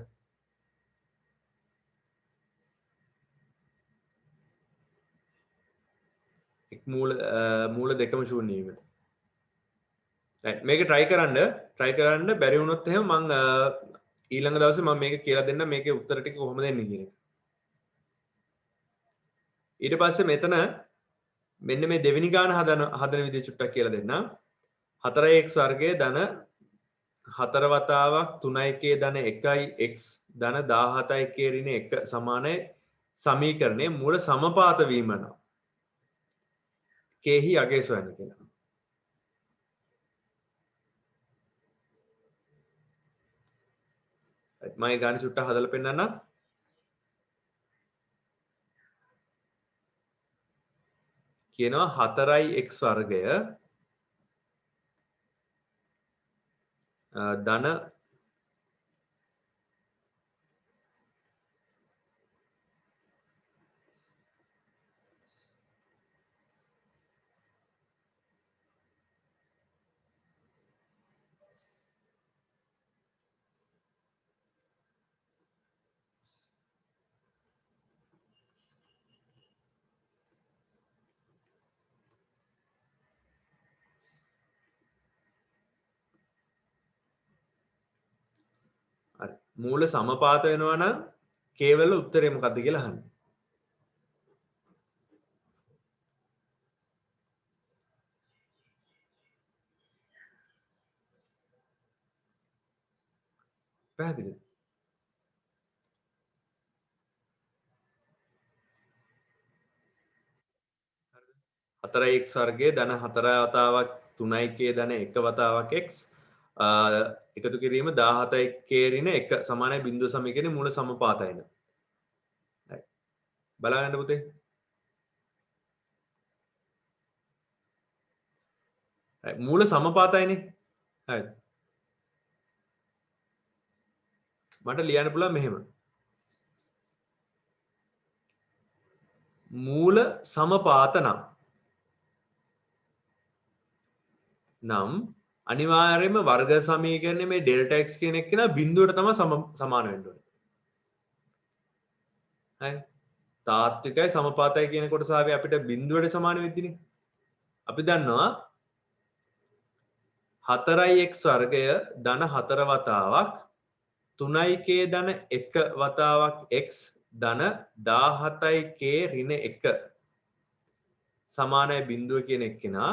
එක් මූල දෙකම ශූන්‍ය වීමට. මේක try කරන්න බැරි වුණොත් එහෙම මම ඊළඟ දවසේ මම මේක කියලා දෙන්න මේකේ උත්තර ටික කොහොමද එන්නේ කියන එක. ඊට පස්සේ මෙතන මෙන්න මේ දෙවෙනි ගාන හදන විදිහ චුට්ටක් කියලා දෙන්න. 4x වර්ගයේ ධන 4 වතාවක් 3k ධන 1x ධන 17k ඍණ 1 සමානයි සමීකරණයේ මූල සමපාත වීම නම් k හි අගය සොයන්න කියලා. මම ඒ ගාන චුට්ටක් හදලා පෙන්නන්නම්. කියනවා 4x වර්ගය ධන මූල සමපාත වෙනවා නම් කේවල උත්තරේ මොකද්ද කියලා අහන්නේ. පැහැදිලිද? 4x වර්ගයේ ධන 4 වතාවක් 3k ධන 1 වතාවක් x එකතු කිරීම 17k ඍණ 1 සමානයි බිඳුව සමීකරණයේ මූල සමපාතයන. හරි. බලන්න පුතේ. හරි මූල සමපාතයනේ. හරි. මට ලියන්න පුළුවන් මෙහෙම. මූල සමපාත නම් අනිවාර්යයෙන්ම වර්ග සමීකරණයේ මේ ඩෙල්ටා x කියන එක නා බිඳුවට තමයි සමාන වෙන්න ඕනේ. හරි. තාත්විකයි සමපාතයි කියන කොටස ආවේ අපිට බිඳුවට සමාන වෙද්දිනේ. අපි දන්නවා 4x වර්ගය ධන 4 වතාවක් 3k ධන 1 වතාවක් x ධන 17k ඍණ 1 සමානයි බිඳුව කියන එක්කෙනා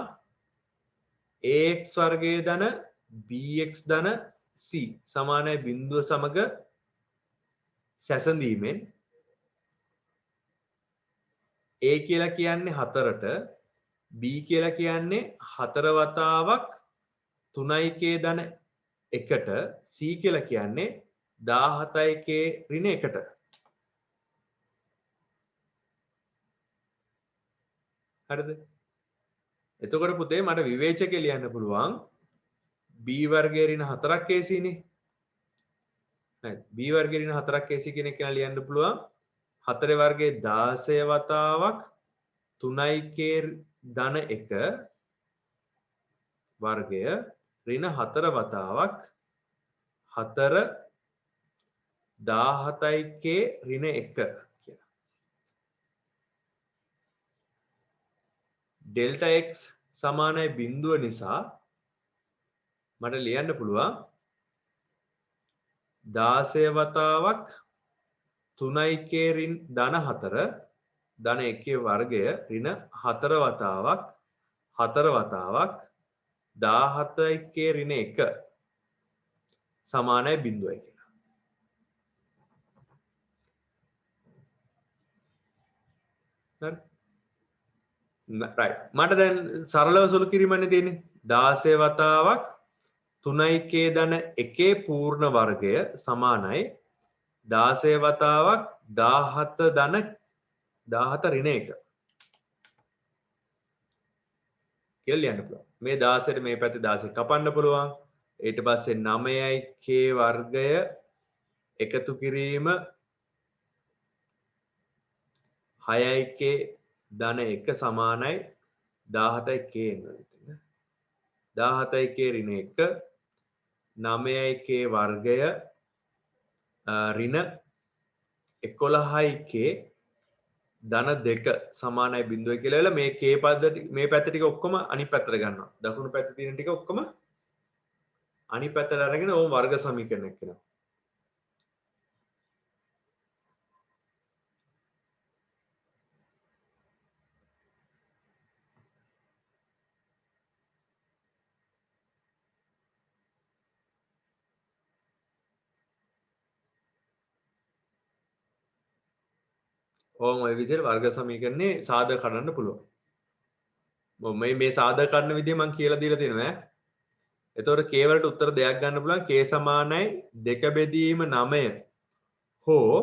ax වර්ගයේ ධන bx ධන c සමානයි බිඳුව සමග සැසඳීමෙන් a කියලා කියන්නේ 4ට b කියලා කියන්නේ 4 වතාවක් 3k ධන 1ට c කියලා කියන්නේ 17k ඍණ 1ට හරිද? එතකොට පුතේ මට විවේචකේ ලියන්න පුළුවන් b වර්ගයේ ඍණ 4ක් ac නේ. හරි. b වර්ගයේ ඍණ 4ක් ac කියන එක ලියන්න පුළුවන් 4 වර්ගයේ 16 වතාවක් 3k ධන 1 වර්ගය ඍණ 4 වතාවක් 4 17k ඍණ 1 කියලා. ඩෙල්ටා x සමානයි බිඳුව නිසා මට ලියන්න පුළුවන් 16 වතාවක් 3k ධන 4 ධන 1 වර්ගය ඍණ 4 වතාවක් 4 වතාවක් 17k ඍණ 1 සමානයි බිඳුවයි කියලා. හරි. right. මට දැන් සරලව සුළු කිරීමන්නේ තියෙන්නේ 16 වතාවක් 3k ධන 1 පූර්ණ වර්ගය සමානයි 16 වතාවක් 17 ධන 17 ඍණ 1 කියලා ලියන්න පුළුවන්. මේ 16ට මේ පැත්තේ 16 කපන්න පුළුවන්. ඊට පස්සේ 9k වර්ගය එකතු කිරීම 6k ධන 1 සමානයි 17k එනවා. 17k ඍණ 1 9k වර්ගය ඍණ 11k ධන 2 සමානයි බිඳුව කියලා වෙලා මේ k පද මේ පැත්ත ටික ඔක්කොම අනිත් පැත්තට ගන්නවා. දකුණු පැත්තේ තියෙන ටික ඔක්කොම අනිත් පැත්තට අරගෙන ඕම වර්ග සමීකරණයක් වෙනවා. ඕම ඔය විදිහට වර්ග සමීකරණේ සාධක කඩන්න පුළුවන්. මේ සාධක කඩන විදිහ මම කියලා දීලා තියෙනවා ඈ. එතකොට k වලට උත්තර දෙයක් ගන්න පුළුවන් k සමානයි 2 බෙදීම 9 හෝ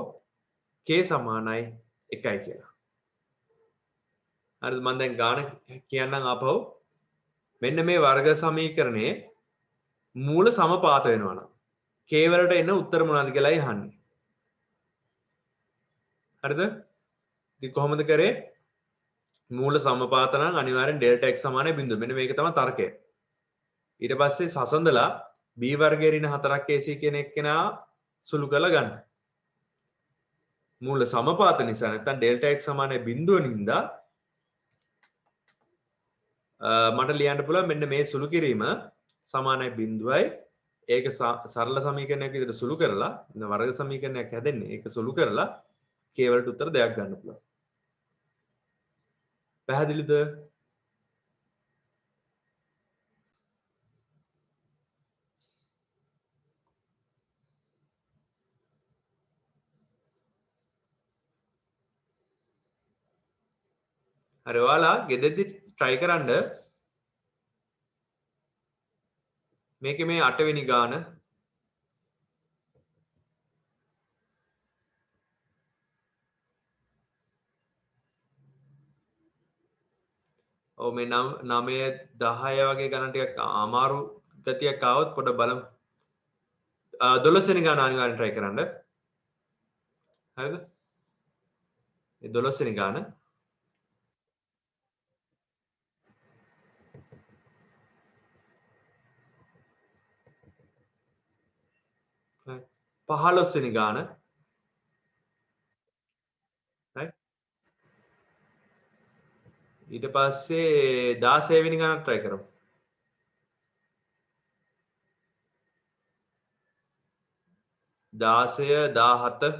k සමානයි 1යි කියලා. හරිද? මම දැන් ගාන කියන්නම් ආපහු. මෙන්න මේ වර්ග සමීකරණයේ මූල සමපාත වෙනවා නම් k වලට එන උත්තර මොනවද කියලායි අහන්නේ. හරිද? ඉතින් කොහොමද කරේ? මූල සමපාත නම් අනිවාර්යෙන් ඩෙල්ටා x සමානයි බිඳුව. මෙන්න මේක තමයි තර්කය. ඊට පස්සේ සසඳලා b වර්ගයේ ඍණ 4ක් ac කියන එක්කෙනා සුළු කරලා ගන්න. මූල සමපාත නිසා නැත්නම් ඩෙල්ටා x සමානයි බිඳුව නින්දා මට ලියන්න පුළුවන් මෙන්න මේ සුළු කිරීම සමානයි බිඳුවයි ඒක සරල සමීකරණයක් විදිහට සුළු කරලා වර්ග සමීකරණයක් හැදෙන්නේ. ඒක සුළු කරලා k වලට උත්තර දෙයක් ගන්න පුළුවන්. පැහැදිලිද? හරි ඔයාලා ගෙදෙද්දි try කරන්න මේකේ මේ 8 වෙනි ගාන ඔව් මේ 9 10 වගේ ගණන් ටිකක් අමාරු ගතියක් ආවොත් පොඩ්ඩක් බලමු. 12 වෙනි ගාන අනිවාර්යෙන් try කරන්න. හරිද? මේ 12 වෙනි ගාන 15 වෙනි ගාන right ඊට පස්සේ 16 වෙනි ගානක් try කරමු. 16 17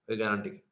ඔය ගණන් ටික